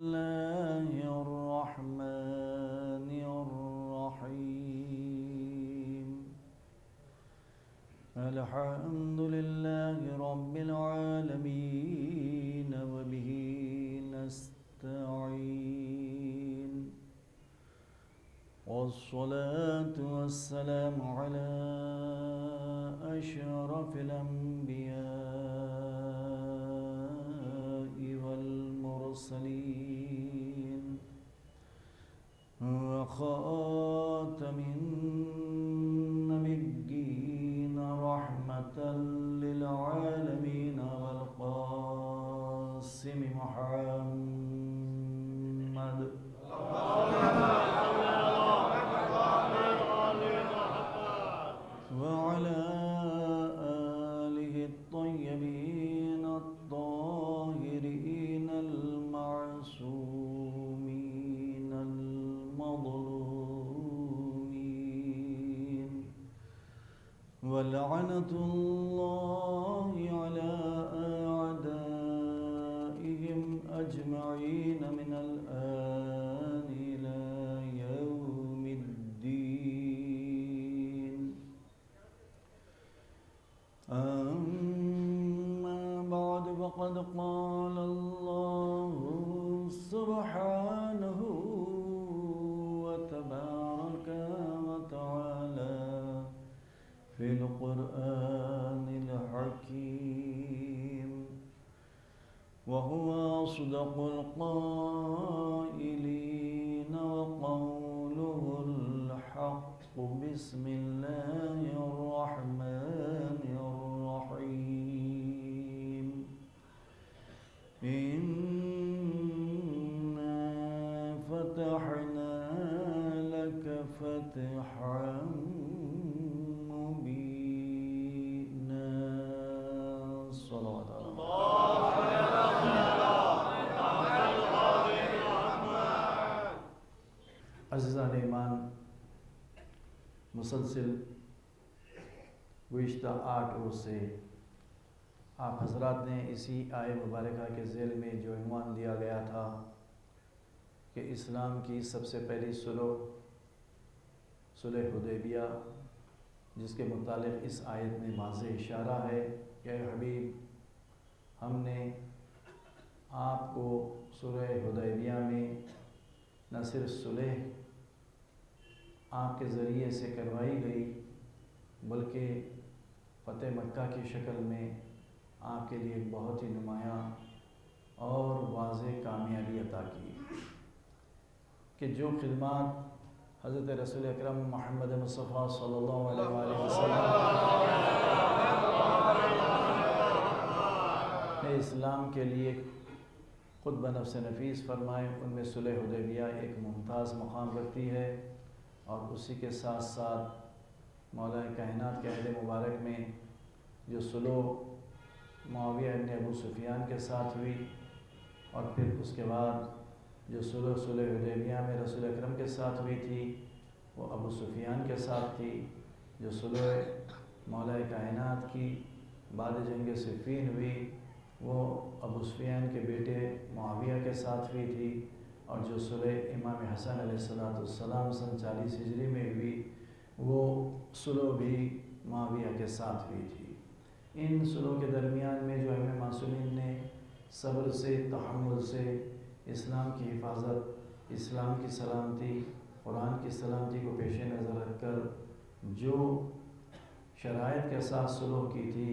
الله الرحمن الرحيم الحمد لله رب العالمين وبه نستعين والصلاة والسلام على أشرف الأنبياء والمرسلين وخاتم النبيين رحمة للعالمين والقاسم محمد وعلى آله الطيبين الطاهرين المعصومين المظلومين ولعنة الله على أعدائهم أجمعين من الآن إلى يوم الدين أما بعد فقد قال الله سبحانه وتبارك وتعالى في القرآن الحكيم وهو أصدق القائلين وقوله الحق بسم الله الرحمن الرحيم إنا فتحنا لك فتحا مبينا صلوات الله. عزیزان ایمان، مسلسل گزشتہ 8 روز سے آپ حضرات نے اسی آیہ مبارکہ کے ذیل میں جو عنوان دیا گیا تھا کہ اسلام کی سب سے پہلی صلح حدیبیہ، جس کے متعلق اس آیت میں واضح اشارہ ہے کہ اے حبیب، ہم نے آپ کو صلح حدیبیہ میں نہ صرف صلح آپ کے ذریعے سے کروائی گئی بلکہ فتح مکہ کی شکل میں آپ کے لیے ایک بہت ہی نمایاں اور واضح کامیابی عطا کی کہ جو خدمات حضرت رسول اکرم محمد مصطفیٰ صلی اللہ علیہ وآلہ وسلم نے اسلام کے لیے خود بنفس نفیس فرمائے، ان میں صلح حدیبیہ ایک ممتاز مقام رکھتی ہے، اور اسی کے ساتھ ساتھ مولا کائنات کے عہد مبارک میں جو صلح معاویہ ابن ابو سفیان کے ساتھ ہوئی، اور پھر اس کے بعد جو صلح حدیبیہ میں رسول اکرم کے ساتھ ہوئی تھی وہ ابو سفیان کے ساتھ تھی، جو صلح مولا کائنات کی بعد جنگ صفین ہوئی وہ ابو سفیان کے بیٹے معاویہ کے ساتھ ہوئی تھی، اور جو صلح امام حسن علیہ السلام سن 40 ہجری میں ہوئی وہ صلح بھی معاویہ کے ساتھ ہوئی تھی۔ ان صلح کے درمیان میں جو ائمہ معصومین نے صبر سے، تحمل سے اسلام کی حفاظت، اسلام کی سلامتی، قرآن کی سلامتی کو پیش نظر رکھ کر جو شرائط کے ساتھ صلح کی تھی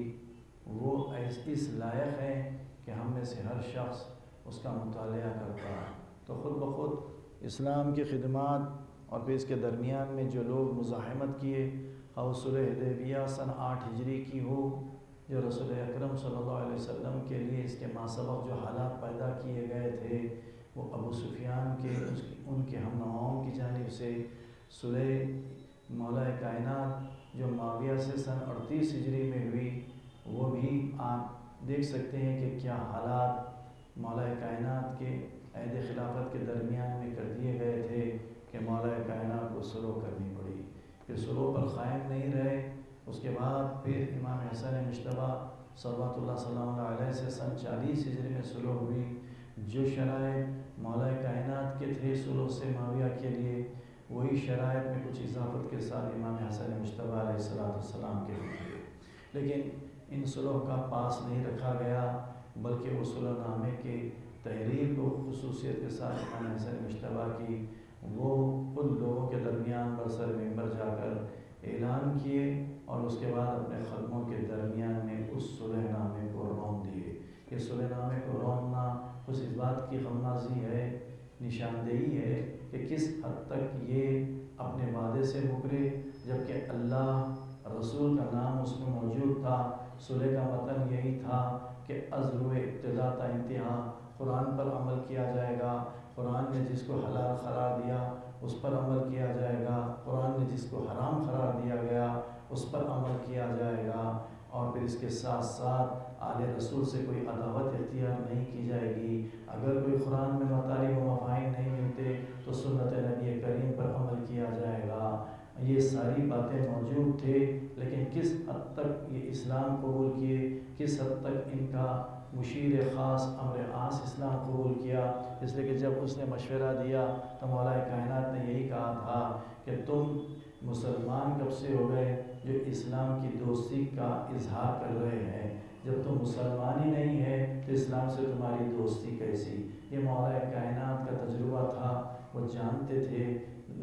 وہ اس لائق ہے کہ ہم میں سے ہر شخص اس کا مطالعہ کرتا ہے۔ تو خود بخود اسلام کی خدمات اور پھر اس کے درمیان میں جو لوگ مزاحمت کیے، اور صلح حدیبیہ سن 8 ہجری کی ہو، جو رسول اکرم صلی اللہ علیہ وسلم کے لیے اس کے ماسبق جو حالات پیدا کیے گئے تھے وہ ابو سفیان کے ان کے ہم نواؤں کی جانب سے صلح مولا کائنات جو معاویہ سے سن 38 ہجری میں ہوئی، وہ بھی آپ دیکھ سکتے ہیں کہ کیا حالات مولا کائنات کے عہد خلافت کے درمیان میں کر دیے گئے تھے کہ مولا کائنات کو صلح کرنی پڑی۔ پھر صلح پر قائم نہیں رہے، اس کے بعد پھر امام حسن مجتبیٰ صلوات اللہ صلی اللہ علیہ سے سن 40 ہجری میں صلح ہوئی۔ جو شرائط مولا کائنات کے تھے صلح سے معاویہ کے لیے، وہی شرائط میں کچھ اضافت کے ساتھ امام حسن مجتبیٰ علیہ السلام کے بھی تھے، لیکن ان صلح کا پاس نہیں رکھا گیا، بلکہ وہ صلح نامے کے تحریر کو خصوصیت کے ساتھ امام حسن مجتبیٰ کی وہ ان لوگوں کے درمیان برسر ممبر جا کر اعلان کیے، اور اس کے بعد اپنے خدموں کے درمیان میں اس صلح نامے کو رون دیے۔ یہ صلح نامے کو روننا اس بات کی غمازی ہے، نشاندہی ہے کہ کس حد تک یہ اپنے وعدے سے مکرے، جبکہ اللہ رسول کا نام اس میں موجود تھا۔ صلح کا متن یہی تھا کہ از روئے ابتدا تا انتہا قرآن پر عمل کیا جائے گا، قرآن نے جس کو حلال قرار دیا اس پر عمل کیا جائے گا، قرآن نے جس کو حرام قرار دیا گیا اس پر عمل کیا جائے گا، اور پھر اس کے ساتھ ساتھ آل رسول سے کوئی عداوت اختیار نہیں کی جائے گی۔ اگر کوئی قرآن میں مطالب و مفاہیم نہیں ملتے تو سنت نبی کریم پر عمل کیا جائے گا۔ یہ ساری باتیں موجود تھے، لیکن کس حد تک یہ اسلام قبول کیے، کس حد تک ان کا مشیر خاص امر عاص اسلام قبول کیا، اس لیے کہ جب اس نے مشورہ دیا تو مولا کائنات نے یہی کہا تھا کہ تم مسلمان کب سے ہو گئے جو اسلام کی دوستی کا اظہار کر رہے ہیں؟ جب تم مسلمان ہی نہیں ہے تو اسلام سے تمہاری دوستی کیسی؟ یہ مولا کائنات کا تجربہ تھا، وہ جانتے تھے،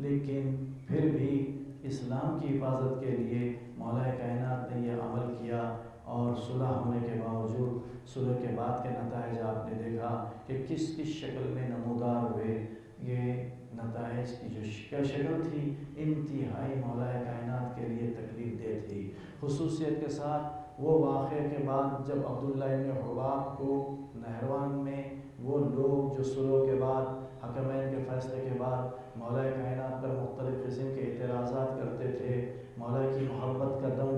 لیکن پھر بھی اسلام کی حفاظت کے لیے مولا کائنات نے یہ عمل کیا، اور صلح ہونے کے باوجود صلح کے بعد کے نتائج آپ نے دیکھا کہ کس کس شکل میں نمودار ہوئے۔ یہ نتائج کی جو شکل تھی انتہائی مولا کائنات کے لیے تکلیف دہ تھی، خصوصیت کے ساتھ وہ واقعے کے بعد جب عبداللہ ابن حباب کو نہروان میں وہ لوگ جو صلح کے بعد حکمین کے فیصلے کے بعد مولا کائنات پر مختلف قسم کے اعتراضات کرتے تھے، مولا کی محبت کا دم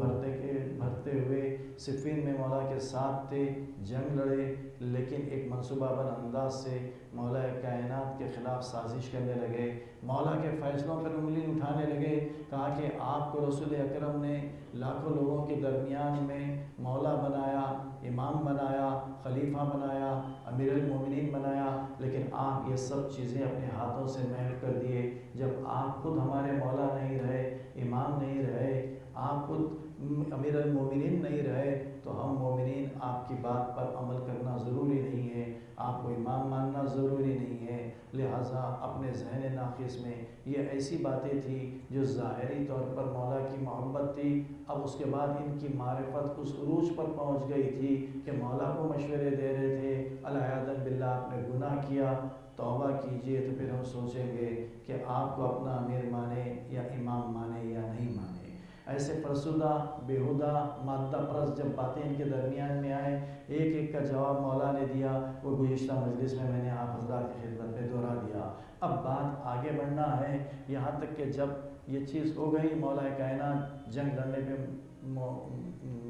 بھرتے ہوئے صفین میں مولا کے ساتھ تھے، جنگ لڑے، لیکن ایک منصوبہ بند انداز سے مولا کائنات کے خلاف سازش کرنے لگے، مولا کے فیصلوں پر انگلی اٹھانے لگے، کہا کہ آپ کو رسول اکرم نے لاکھوں لوگوں کے درمیان میں مولا بنایا، امام بنایا، خلیفہ بنایا، امیر المومنین بنایا، لیکن آپ یہ سب چیزیں اپنے ہاتھوں سے محو کر دیے۔ جب آپ خود ہمارے مولا نہیں رہے، امام نہیں رہے، آپ خود امیر المومنین نہیں رہے، تو ہم مومنین آپ کی بات پر عمل کرنا ضروری نہیں ہے، آپ کو امام ماننا ضروری نہیں ہے۔ لہٰذا اپنے ذہن ناقص میں یہ ایسی باتیں تھیں جو ظاہری طور پر مولا کی محبت تھی، اب اس کے بعد ان کی معرفت اس عروج پر پہنچ گئی تھی کہ مولا کو مشورے دے رہے تھے، العیاذ باللہ آپ نے گناہ کیا، توبہ کیجئے، تو پھر ہم سوچیں گے کہ آپ کو اپنا امیر مانے یا امام مانے یا نہیں مانے۔ ایسے فرسودہ بیہودہ مادہ پرست جب باتیں ان کے درمیان میں آئیں، ایک ایک کا جواب مولا نے دیا، وہ گزشتہ مجلس میں میں نے آپ حضرات کی خدمت میں دہرا دیا۔ اب بات آگے بڑھنا ہے، یہاں تک کہ جب یہ چیز ہو گئی، مولا کائنات جنگ لڑنے پہ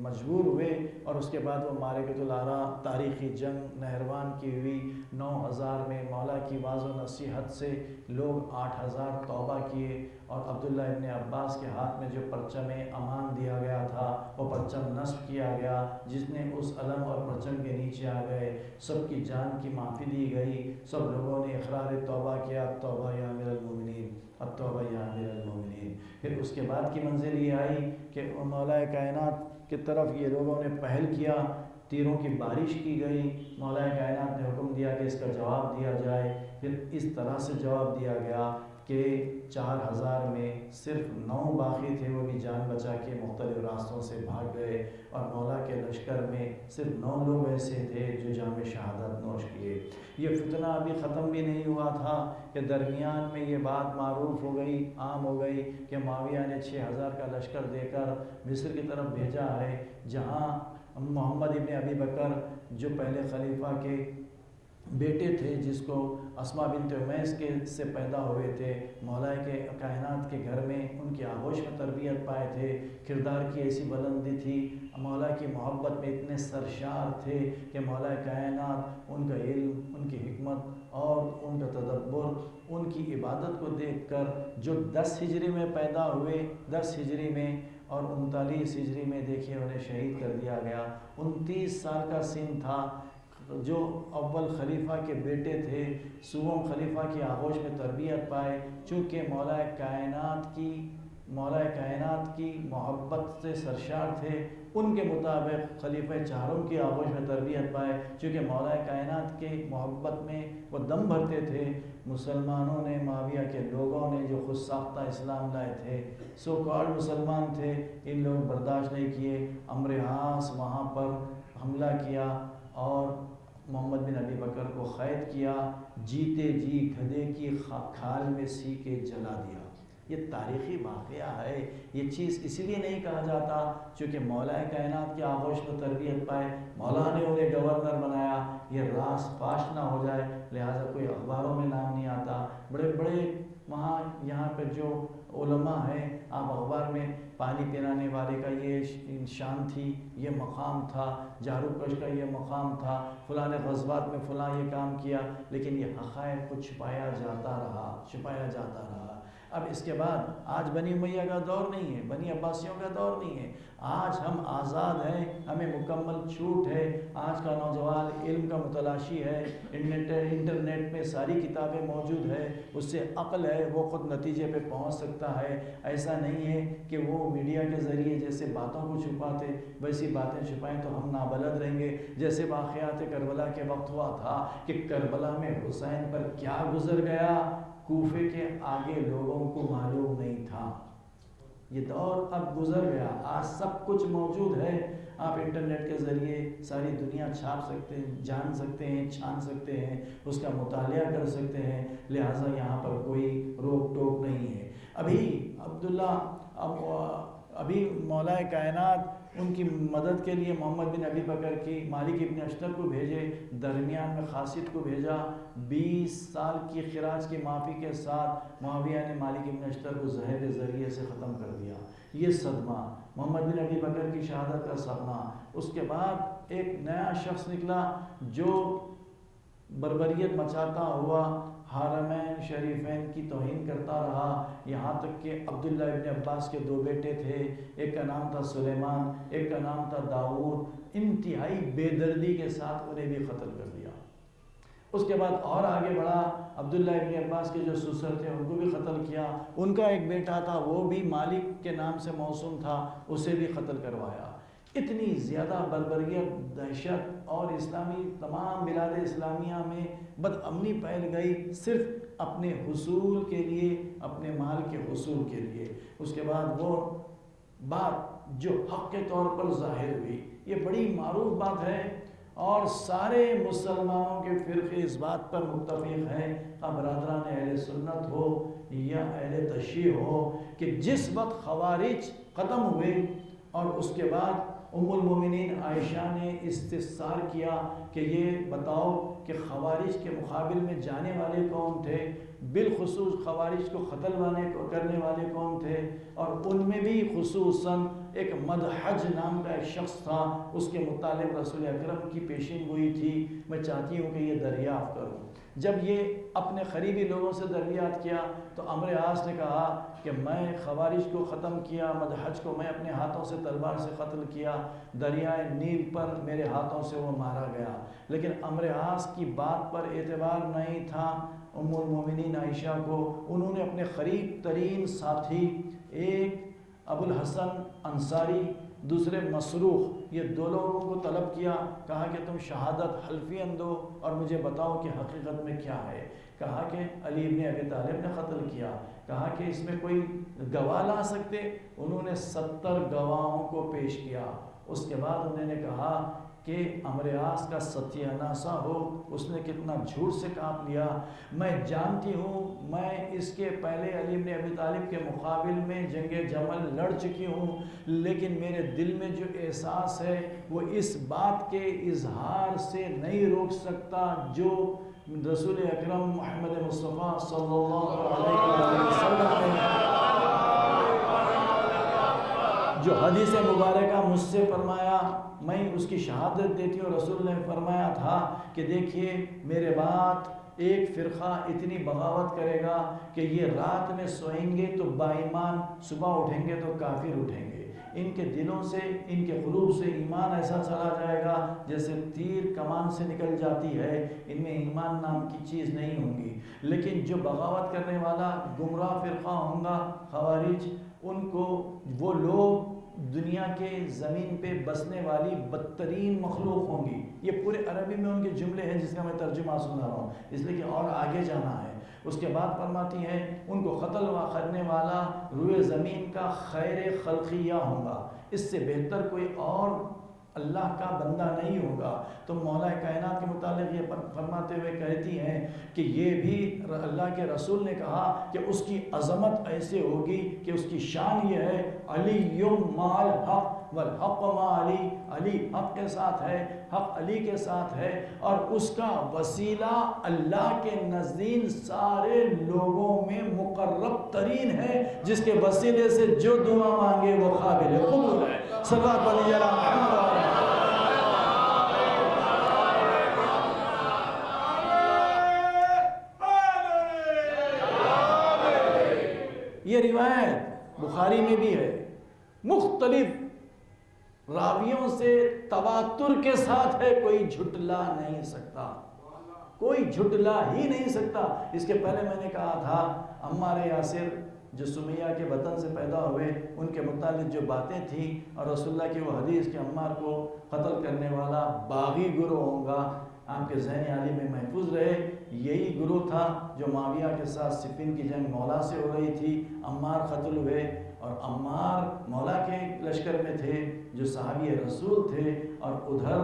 مجبور ہوئے، اور اس کے بعد وہ مارکۃ الآراء تاریخی جنگ نہروان کی ہوئی، 9000 میں مولا کی واض و نصیحت سے لوگ 8000 توبہ کیے، اور عبداللہ ابن عباس کے ہاتھ میں جو پرچم امان دیا گیا تھا وہ پرچم نصب کیا گیا، جس نے اس علم اور پرچم کے نیچے آ گئے سب کی جان کی معافی دی گئی، سب لوگوں نے اقرار توبہ کیا، توبہ یا امیر المومنین، التوبہ یا امیر المومنین۔ پھر اس کے بعد کی منزل یہ آئی کہ مولا کائنات کی طرف یہ لوگوں نے پہل کیا، تیروں کی بارش کی گئی، مولا کائنات نے حکم دیا کہ اس کا جواب دیا جائے، پھر اس طرح سے جواب دیا گیا کہ 4000 میں صرف 9 باقی تھے، وہ بھی جان بچا کے مختلف راستوں سے بھاگ گئے، اور مولا کے لشکر میں صرف 9 لوگ ایسے تھے جو جام شہادت نوش کیے۔ یہ فتنہ ابھی ختم بھی نہیں ہوا تھا کہ درمیان میں یہ بات معروف ہو گئی، عام ہو گئی کہ معاویہ نے 6000 کا لشکر دے کر مصر کی طرف بھیجا ہے، جہاں محمد ابن ابی بکر جو پہلے خلیفہ کے بیٹے تھے، جس کو اسماء بنت امیس کے سے پیدا ہوئے تھے، مولا کے کائنات کے گھر میں ان کی آغوش میں تربیت پائے تھے، کردار کی ایسی بلندی تھی، مولا کی محبت میں اتنے سرشار تھے کہ مولا کائنات ان کا علم، ان کی حکمت اور ان کا تدبر، ان کی عبادت کو دیکھ کر جو 10 ہجری میں پیدا ہوئے، 10 ہجری میں اور 39 ہجری میں دیکھیے انہیں شہید کر دیا گیا، 29 سال کا سن تھا، جو اول خلیفہ کے بیٹے تھے، سوم خلیفہ کی آغوش میں تربیت پائے، چونکہ مولا کائنات کی محبت سے سرشار تھے، ان کے مطابق خلیفہ چہارم کی آغوش میں تربیت پائے، چونکہ مولا کائنات کے محبت میں وہ دم بھرتے تھے۔ مسلمانوں نے، معاویہ کے لوگوں نے جو خود ساختہ اسلام لائے تھے، سو کالڈ مسلمان تھے، ان لوگ برداشت نہیں کیے، عمرو عاص وہاں پر حملہ کیا اور محمد بن ابی بکر کو قید کیا، جیتے جی گدھے کی کھال میں سی کے جلا دیا۔ یہ تاریخی واقعہ ہے۔ یہ چیز اس لیے نہیں کہا جاتا چونکہ مولا کائنات کی آغوش میں تربیت پائے، مولا نے انہیں گورنر بنایا، یہ راز فاش نہ ہو جائے، لہٰذا کوئی اخباروں میں نام نہیں آتا۔ بڑے بڑے وہاں یہاں پہ جو علماء ہیں، آپ اخبار میں پانی پلانے والے کا یہ شان تھی، یہ مقام تھا، جارو کش کا یہ مقام تھا، فلاں غزوات میں فلاں یہ کام کیا، لیکن یہ حقائق کو چھپایا جاتا رہا۔ اب اس کے بعد آج بنی امیہ کا دور نہیں ہے، بنی عباسیوں کا دور نہیں ہے، آج ہم آزاد ہیں، ہمیں مکمل چھوٹ ہے۔ آج کا نوجوان علم کا متلاشی ہے، انٹرنیٹ میں ساری کتابیں موجود ہے، اس سے عقل ہے، وہ خود نتیجے پہ پہنچ سکتا ہے۔ ایسا نہیں ہے کہ وہ میڈیا کے ذریعے جیسے باتوں کو چھپاتے ویسی باتیں چھپائیں تو ہم نابلد رہیں گے۔ جیسے واقعات کربلا کے وقت ہوا تھا کہ کربلا میں حسین پر کیا گزر گیا، کوفے کے آگے لوگوں کو معلوم نہیں تھا۔ یہ دور اب گزر گیا، آج سب کچھ موجود ہے، آپ انٹرنیٹ کے ذریعے ساری دنیا چھاپ سکتے ہیں، جان سکتے ہیں، چھان سکتے ہیں، اس کا مطالعہ کر سکتے ہیں، لہٰذا یہاں پر کوئی روک ٹوک نہیں ہے۔ ابھی مولا کائنات ان کی مدد کے لیے محمد بن ابی بکر کی مالک ابن اشتر کو بھیجے، درمیان میں خاصیت کو بھیجا، 20 سال کی خراج کی معافی کے ساتھ معاویہ نے مالک ابن اشتر کو زہر ذریعے سے ختم کر دیا۔ یہ صدمہ، محمد بن ابی بکر کی شہادت کا صدمہ۔ اس کے بعد ایک نیا شخص نکلا جو بربریت مچاتا ہوا حرمین شریفین کی توہین کرتا رہا، یہاں تک کہ عبداللہ ابن عباس کے 2 بیٹے تھے، ایک کا نام تھا سلیمان، ایک کا نام تھا داؤد، انتہائی بے دردی کے ساتھ انہیں بھی قتل کر دیا۔ اس کے بعد اور آگے بڑھا، عبداللہ ابن عباس کے جو سسر تھے ان کو بھی قتل کیا، ان کا ایک بیٹا تھا وہ بھی مالک کے نام سے موسوم تھا، اسے بھی قتل کروایا۔ اتنی زیادہ بربریت، دہشت اور تمام بلاد اسلامیہ میں بدامنی پھیل گئی، صرف اپنے حصول کے لیے، اپنے مال کے حصول کے لیے۔ اس کے بعد وہ بات جو حق کے طور پر ظاہر ہوئی، یہ بڑی معروف بات ہے اور سارے مسلمانوں کے فرقے اس بات پر متفق ہیں، اب برادران اہل سنت ہو یا اہل تشیع ہو، کہ جس وقت خوارج ختم ہوئے اور اس کے بعد ام المومنین عائشہ نے استفسار کیا کہ یہ بتاؤ کہ خوارج کے مقابل میں جانے والے کون تھے، بالخصوص خوارج کو قتل کرنے والے کون تھے، اور ان میں بھی خصوصاً ایک مدحج نام کا ایک شخص تھا، اس کے متعلق رسول اکرم کی پیشین گوئی تھی، میں چاہتی ہوں کہ یہ دریافت کروں۔ جب یہ اپنے قریبی لوگوں سے دریافت کیا تو عمرو عاص نے کہا کہ میں خوارج کو ختم کیا، مدحج کو میں اپنے ہاتھوں سے تلوار سے قتل کیا، دریائے نیل پر میرے ہاتھوں سے وہ مارا گیا۔ لیکن عمرو عاص کی بات پر اعتبار نہیں تھا ام المومنین عائشہ کو، انہوں نے اپنے قریب ترین ساتھی، ایک ابو الحسن انصاری، دوسرے مسروق، یہ 2 لوگوں کو طلب کیا، کہا کہ تم شہادت حلفین دو اور مجھے بتاؤ کہ حقیقت میں کیا ہے۔ کہا کہ علی ابن ابی طالب نے قتل کیا۔ کہا کہ اس میں کوئی گواہ لا سکتے؟ انہوں نے 70 گواہوں کو پیش کیا۔ اس کے بعد انہوں نے کہا کہ عمرو عاص کا ستیہ ناسا ہو، اس نے کتنا جھوٹ سے کام لیا، میں جانتی ہوں میں اس کے پہلے علی بن ابی طالب کے مقابل میں جنگ جمل لڑ چکی ہوں، لیکن میرے دل میں جو احساس ہے وہ اس بات کے اظہار سے نہیں روک سکتا جو رسول اکرم محمد مصطفیٰ صلی اللہ علیہ وسلم نے جو حدیث مبارکہ مجھ سے فرمایا، میں اس کی شہادت دیتی ہوں۔ رسول نے فرمایا تھا کہ دیکھیے میرے بعد ایک فرقہ اتنی بغاوت کرے گا کہ یہ رات میں سوئیں گے تو با ایمان، صبح اٹھیں گے تو کافر اٹھیں گے۔ ان کے دلوں سے، ان کے قلوب سے ایمان ایسا چلا جائے گا جیسے تیر کمان سے نکل جاتی ہے، ان میں ایمان نام کی چیز نہیں ہوں گی۔ لیکن جو بغاوت کرنے والا گمراہ فرقہ ہوں گا خوارج، ان کو وہ لوگ دنیا کے زمین پہ بسنے والی بدترین مخلوق ہوں گی۔ یہ پورے عربی میں ان کے جملے ہیں جس کا میں ترجمہ سنا رہا ہوں، اس لیے کہ اور آگے جانا ہے۔ اس کے بعد فرماتی ہیں ان کو قتل کرنے والا روئے زمین کا خیر خلقیہ ہوگا، اس سے بہتر کوئی اور اللہ کا بندہ نہیں ہوگا۔ تو مولا کائنات کے متعلق یہ فرماتے ہوئے کہتی ہیں کہ یہ بھی اللہ کے رسول نے کہا کہ اس کی عظمت ایسے ہوگی کہ اس کی شان یہ ہے علی مال حق والحق ما علی، علی حق کے ساتھ ہے، حق علی کے ساتھ ہے، اور اس کا وسیلہ اللہ کے نزدیک سارے لوگوں میں مقرب ترین ہے، جس کے وسیلے سے جو دعا مانگے وہ قابل قبول ہے۔ صلوات علی محمد۔ یہ روایت بخاری میں بھی ہے، مختلف راویوں سے تواتر کے ساتھ ہے، کوئی جھٹلا نہیں سکتا، کوئی جھٹلا ہی نہیں سکتا۔ اس کے پہلے میں نے کہا تھا عمار یاسر جو سمیہ کے وطن سے پیدا ہوئے، ان کے متعلق جو باتیں تھیں اور رسول اللہ کی وہ حدیث کہ عمار کو قتل کرنے والا باغی گروہ ہوگا، آپ کے ذہن عالی میں محفوظ رہے۔ یہی گروہ تھا جو معاویہ کے ساتھ صفین کی جنگ مولا سے ہو رہی تھی، عمار قتل ہوئے، اور عمار مولا کے لشکر میں تھے جو صحابی رسول تھے، اور ادھر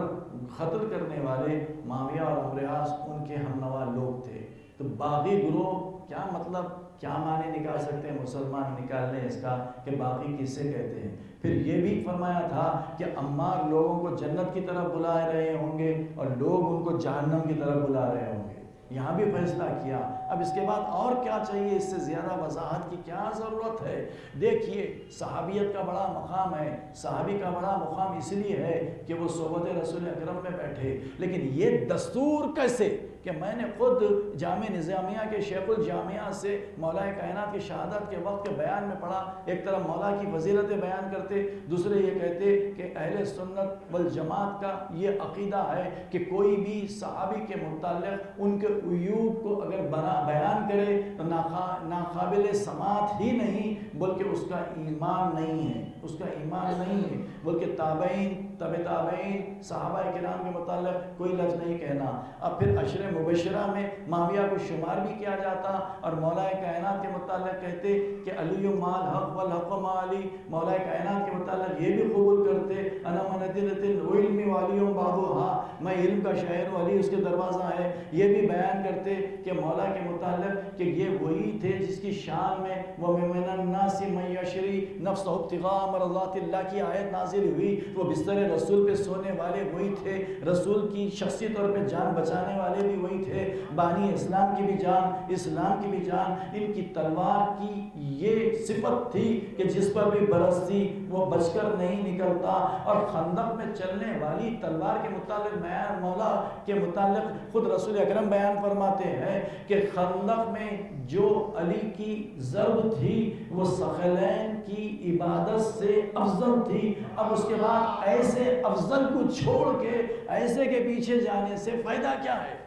قتل کرنے والے معاویہ اور عمرو ان کے ہم نوا لوگ تھے۔ تو باغی گروہ کیا مطلب، کیا معنی نکال سکتے ہیں مسلمان نکال لیں اس کا کہ باقی کسے کہتے ہیں۔ پھر یہ بھی فرمایا تھا کہ عمار لوگوں کو جنت کی طرف بلا رہے ہوں گے اور لوگ ان کو جہنم کی طرف بلا رہے ہوں گے، یہاں بھی فیصلہ کیا۔ اب اس کے بعد اور کیا چاہیے، اس سے زیادہ وضاحت کی کیا ضرورت ہے؟ دیکھیے صحابیت کا بڑا مقام ہے، صحابی کا بڑا مقام اس لیے ہے کہ وہ صحبت رسول اکرم میں بیٹھے، لیکن یہ دستور کیسے کہ میں نے خود جامع نظامیہ کے شیخ الجامعہ سے مولا کائنات کی شہادت کے وقت کے بیان میں پڑھا، ایک طرف مولا کی فضیلتیں بیان کرتے، دوسرے یہ کہتے کہ اہل سنت والجماعت کا یہ عقیدہ ہے کہ کوئی بھی صحابی کے متعلق ان کے عیوب کو اگر بیان کرے تو ناقابل سماعت ہی نہیں بلکہ اس کا ایمان نہیں ہے، اس کا ایمان نہیں ہے، بلکہ تابعین، تبع تابعین، صحابہ کرام کے متعلق کوئی لفظ نہیں کہنا۔ اب پھر عشر مبشرہ میں معاویہ کو شمار بھی کیا جاتا اور مولا کائنات کے متعلق کہتے کہ علی مال حق والحق ما علی، مولا کائنات کے متعلق یہ بھی قبول کرتے انا منزلۃ العلم والی بعضھا، میں علم کا شاعر ہوں، علی اس کے دروازہ ہے۔ یہ بھی بیان کرتے کہ مولا کے متعلق کہ یہ وہی تھے جس کی شان میں وَمِنَ النَّاسِ مَن يَشْرِي نَفْسَهُ ابْتِغَاءَ مَرْضَاتِ اللَّهِ کی آیت نازل ہوئی، وہ بستر رسول پہ سونے والے وہی تھے، رسول کی شخصی طور پہ جان بچانے والے بھی وہی تھے، بانی اسلام کی بھی جان، اسلام کی بھی جان۔ ان کی تلوار کی یہ صفت تھی کہ جس پر بھی برستی وہ بچ کر نہیں نکلتا، اور خندق میں چلنے والی تلوار کے متعلق مولا کے متعلق خود رسول اکرم بیان فرماتے ہیں کہ خندق میں جو علی کی ضرب تھی وہ ثقلین کی عبادت سے افضل تھی۔ اب اس کے بعد ایسے افضل کو چھوڑ کے ایسے کے پیچھے جانے سے فائدہ کیا ہے؟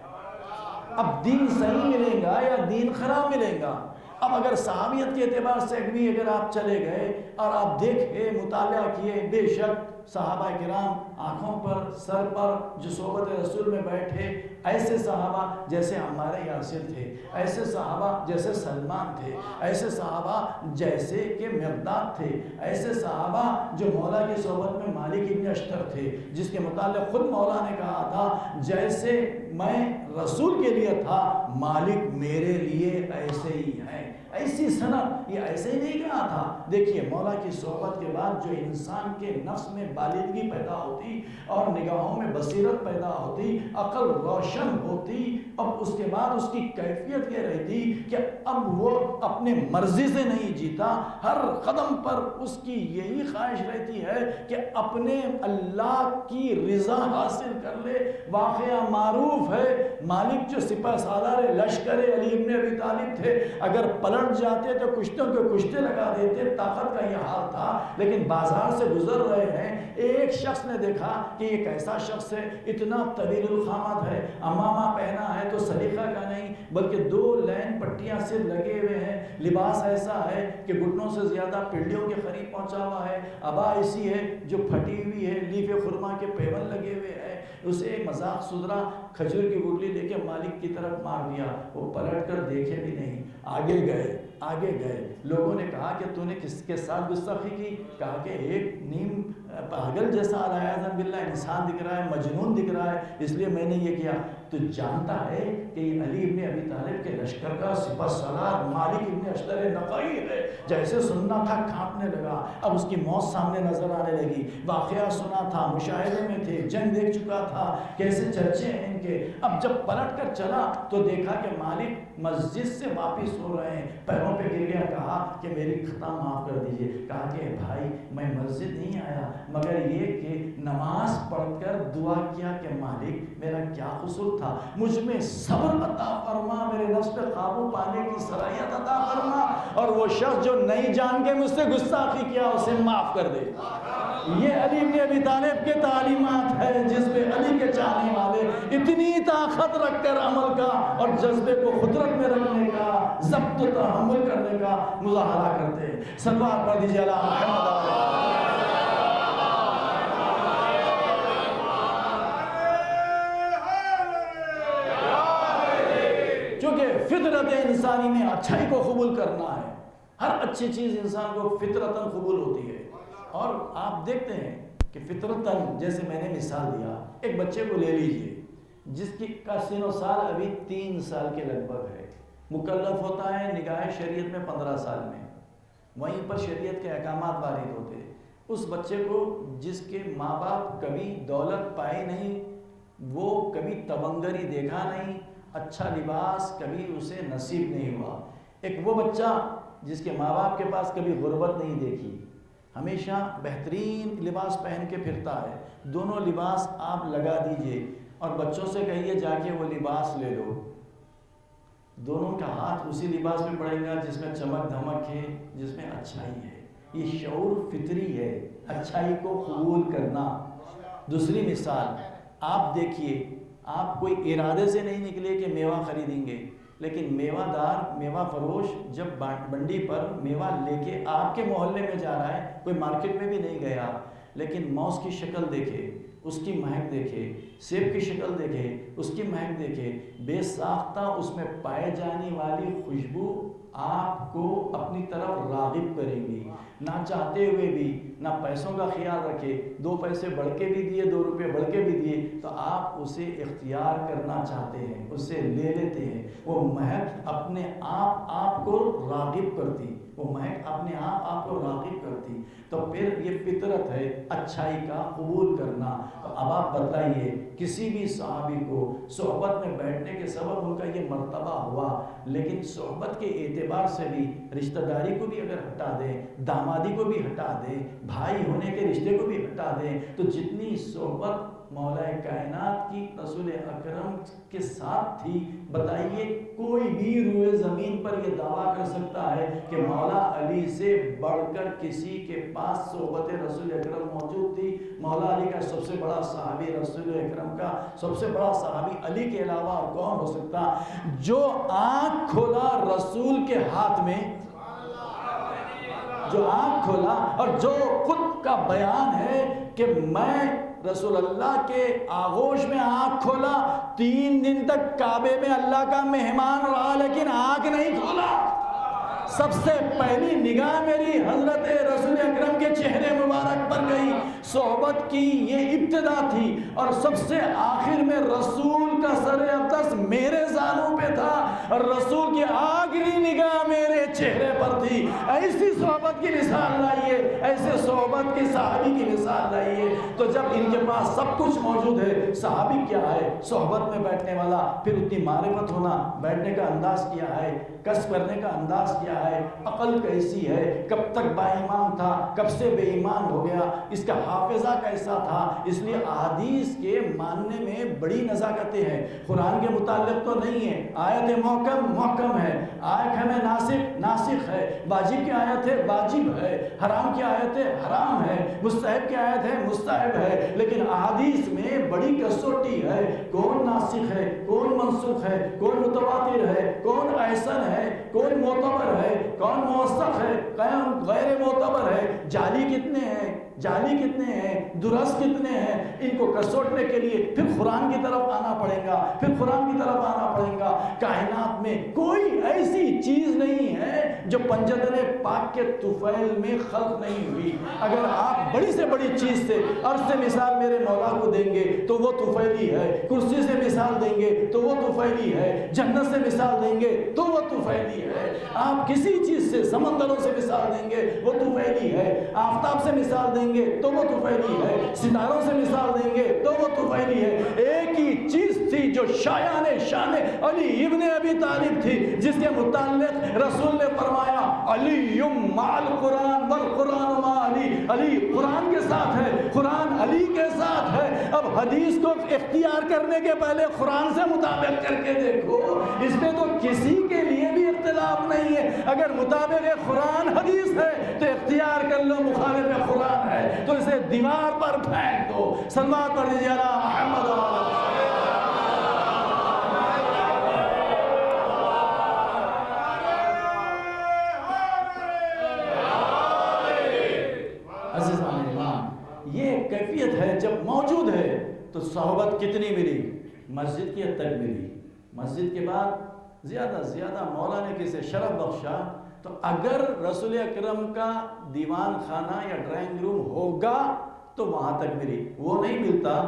اب دین صحیح ملے گا یا دین خراب ملے گا؟ اب اگر صحابیت کے اعتبار سے بھی اگر آپ چلے گئے اور آپ دیکھے مطالعہ کیے، بے شک صحابہ کرام آنکھوں پر سر پر جو صحبت رسول میں بیٹھے، ایسے صحابہ جیسے عمار یاسر تھے، ایسے صحابہ جیسے سلمان تھے، ایسے صحابہ جیسے کہ مقداد تھے، ایسے صحابہ جو مولا کی صحبت میں مالک ابن اشتر تھے، جس کے متعلق خود مولا نے کہا تھا جیسے میں رسول کے لیے تھا مالک میرے لیے ایسے ہی ہے۔ ایسی سند یہ ایسے ہی نہیں کہا تھا۔ دیکھیے مولا کی صحبت کے بعد جو انسان کے نفس میں بالغی پیدا ہوتی اور نگاہوں میں بصیرت پیدا ہوتی، عقل روشن ہوتی، اب اس کے بعد اس کی کیفیت یہ رہتی کہ اب وہ اپنے مرضی سے نہیں جیتا، ہر قدم پر اس کی یہی خواہش رہتی ہے کہ اپنے اللہ کی رضا حاصل کر لے۔ واقعہ معروف ہے، مالک جو سپہ سالار والے لشکر علی ابن ابی طالب تھے، اگر پلٹ جاتے تو کشتوں کے کشتے لگا دیتے، طاقت کا یہ حال تھا۔ لیکن بازار سے گزر رہے ہیں، ایک شخص نے دیکھا کہ یہ کیسا شخص ہے، اتنا طویل القامت ہے، امامہ پہنا ہے تو سلیقہ کا نہیں بلکہ 2 لین پٹیاں سے لگے ہوئے ہیں، لباس ایسا ہے کہ گھٹنوں سے زیادہ پنڈلیوں کے قریب پہنچا ہوا ہے، ابا ایسی ہے جو پھٹی ہوئی ہے، لیف خرما کے پیون لگے ہوئے ہیں۔ اسے مذاق سدرا کھجور کی گٹلی لے کے مالک کی طرف مار دیا، وہ پلٹ کر دیکھے بھی نہیں، آگے گئے۔ لوگوں نے کہا کہ تو نے کس کے ساتھ گستاخی کی؟ کہا کہ ایک نیم پاگل جیسا عیاذاً باللہ انسان دکھ رہا ہے، مجنون دکھ رہا ہے، اس لیے میں نے یہ کیا۔ تو جانتا ہے کہ یہ علی ابن ابی طالب کے لشکر کا سپہ سالار مالک ابن اشتر نقعی ہے۔ جیسے سننا تھا کھانپنے لگا، اب اس کی موت سامنے نظر آنے لگی۔ واقعہ سنا تھا، مشاہدے میں تھے، جنگ دیکھ چکا تھا، کیسے چرچے ہیں ان کے۔ اب جب پلٹ کر چلا تو دیکھا کہ مالک مسجد سے واپس ہو رہے ہیں، پیروں پہ گر گیا، کہا کہ میری خطا معاف کر دیجئے۔ کہا کہ بھائی میں مسجد نہیں آیا مگر یہ کہ نماز پڑھ کر دعا کیا کہ مالک میرا کیا قصور تھا، مجھ میں صبر عطا فرما، میرے نفس پہ قابو پانے کی صلاحیت عطا فرما، اور وہ شخص جو نہیں جان کے مجھ سے گستاخی کیا اسے معاف کر دے۔ یہ علی ابن ابی طالب کے تعلیمات ہے، جس پہ علی کے چاہنے والے اتنی طاقت رکھ کر عمل کا اور جذبے کو قدرت میں رکھنے کا، ضبط و تحمل کرنے کا مظاہرہ کرتے ہیں۔ صلوات پڑھ دیجیے اللہ محمد۔ چونکہ فطرت انسانی میں اچھائی کو قبول کرنا ہے، ہر اچھی چیز انسان کو فطرتاً قبول ہوتی ہے۔ اور آپ دیکھتے ہیں کہ فطرتاً، جیسے میں نے مثال دیا، ایک بچے کو لے لیجئے جس کی کا سن و سال ابھی 3 سال کے لگ بھگ ہے، مکلف ہوتا ہے نگاہ شریعت میں 15 سال میں، وہیں پر شریعت کے احکامات وارد ہوتے ہیں۔ اس بچے کو جس کے ماں باپ کبھی دولت پائی نہیں، وہ کبھی تونگری دیکھا نہیں، اچھا لباس کبھی اسے نصیب نہیں ہوا، ایک وہ بچہ جس کے ماں باپ کے پاس کبھی غربت نہیں دیکھی، ہمیشہ بہترین لباس پہن کے پھرتا ہے، دونوں لباس آپ لگا دیجئے اور بچوں سے کہیے جا کے وہ لباس لے لو، دونوں کا ہاتھ اسی لباس میں پڑے گا جس میں چمک دھمک ہے، جس میں اچھائی ہے۔ یہ شعور فطری ہے، اچھائی کو قبول کرنا۔ دوسری مثال آپ دیکھیے، آپ کوئی ارادے سے نہیں نکلے کہ میوہ خریدیں گے، لیکن میوہ دار، میوہ فروش جب منڈی پر میوہ لے کے آپ کے محلے میں جا رہا ہے، کوئی مارکیٹ میں بھی نہیں گیا، لیکن موز کی شکل دیکھے، اس کی مہک دیکھے، سیب کی شکل دیکھے، اس کی مہک دیکھے، بے ساختہ اس میں پائے جانے والی خوشبو آپ کو اپنی طرف راغب کریں گی، نہ چاہتے ہوئے بھی، نہ پیسوں کا خیال رکھے، 2 پیسے بڑھ کے بھی دیے، 2 روپے بڑھ کے بھی دیے تو آپ اسے اختیار کرنا چاہتے ہیں، اسے لے لیتے ہیں۔ وہ مہک اپنے آپ کو راغب کرتی، وہ مہک اپنے آپ کو راغب کرتی۔ تو پھر یہ فطرت ہے اچھائی کا قبول کرنا۔ تو اب آپ بتائیے، کسی بھی صحابی کو صحبت میں بیٹھنے کے سبب ان کا یہ مرتبہ ہوا، لیکن صحبت کے اعتبار سے بھی رشتہ داری کو بھی اگر ہٹا دیں، دامادی کو بھی ہٹا دیں، بھائی ہونے کے رشتے کو بھی ہٹا دیں، تو جتنی صحبت مولا کائنات کی رسول اکرم کے ساتھ تھی، بتائیے کوئی بھی روئے زمین پر یہ دعویٰ کر سکتا ہے کہ مولا علی سے بڑھ کر کسی کے پاس صحبت رسول اکرم موجود تھی؟ مولا علی کا سب سے بڑا صحابی، رسول اکرم کا سب سے بڑا صحابی علی کے علاوہ اور کون ہو سکتا؟ جو آنکھ کھولا رسول کے ہاتھ میں، جو آنکھ کھولا اور جو خود کا بیان ہے کہ میں رسول اللہ کے آغوش میں آنکھ کھولا، 3 دن تک کعبے میں اللہ کا مہمان رہا لیکن آنکھ نہیں کھولا۔ سب سے پہلی نگاہ میری حضرت رسول اکرم کے چہرے مبارک پر گئی، صحبت کی یہ ابتدا تھی، اور سب سے آخر میں رسول کا سر اقدس میرے زانوں پہ تھا، اور رسول کی آخری نگاہ میرے چہرے پر تھی۔ ایسی صحبت کی مثال لائیے، ایسے صحبت کی صحابی کی مثال لائیے۔ تو جب ان کے پاس سب کچھ موجود ہے، صحابی کیا ہے؟ صحبت میں بیٹھنے والا، پھر اتنی معرفت ہونا، بیٹھنے کا انداز کیا ہے، کسب کرنے کا انداز کیا ہے، عقل کیسی ہے، کب تک با ایمان تھا، کب سے بے ایمان ہو گیا، اس کا حافظہ کیسا تھا۔ اس لیے احادیث کے ماننے میں بڑی نزاکتیں ہیں۔ قرآن کے متعلق تو نہیں ہے، آیت محکم ہے، آیت ہمیں ناسخ ہے، واجب کی آیت ہے واجب ہے، حرام کی آیت ہے حرام ہے، مستحب کی آیت ہے مستحب ہے، لیکن احادیث میں بڑی کسوٹی ہے، کون ناسخ ہے، کون منسوخ ہے، کون متواتر ہے، کون احسن ہے، کون معتبر ہے، کون موثق ہے، کون غیر معتبر ہے، جعلی کتنے ہیں، درست کتنے ہیں۔ ان کو کسوٹنے کے لیے پھر قرآن کی طرف آنا پڑے گا۔ کائنات میں کوئی ایسی چیز نہیں ہے جو پنجدر پاک کے طفیل میں خلق نہیں ہوئی۔ اگر آپ بڑی سے بڑی چیز سے عرش سے مثال میرے مولا کو دیں گے تو وہ طفیلی ہے، کرسی سے مثال دیں گے تو وہ طفیلی ہے، جنت سے مثال دیں گے تو وہ طفیلی ہے، آپ کسی چیز سے سمندروں سے مثال دیں گے وہ طفیلی ہے، آفتاب سے مثال دیں گے تو وہ طفیلی ہے، ستاروں سے مثال دیں گے تو وہ طفیلی ہے۔ ایک ہی چیز تھی جو شایان علی ابن ابی طالب تھی، جس کے متعلق رسول نے فرمایا علی مع القرآن والقرآن مع علی، علی قرآن کے ساتھ ہے، قرآن علی کے ساتھ ہے۔ اب حدیث کو اختیار کرنے کے پہلے قرآن سے مطابق کر کے دیکھو، اس میں تو کسی کے لیے بھی اختلاف نہیں ہے۔ اگر مطابق قرآن حدیث ہے تو اختیار کر لو، مخالف قرآن ہے تو اسے دیوار پر پھینک دو۔ صلوات پڑھ دیجیے علی محمد و یہ کیفیت ہے۔ جب موجود ہے تو صحبت کتنی ملی؟ مسجد کی حد تک ملی۔ مسجد کے بعد زیادہ مولا نے کسے شرف بخشا تو اگر رسول اکرم کا دیوان خانہ یا ڈرائنگ روم ہوگا تو وہاں تک ملی، وہ نہیں ملتا،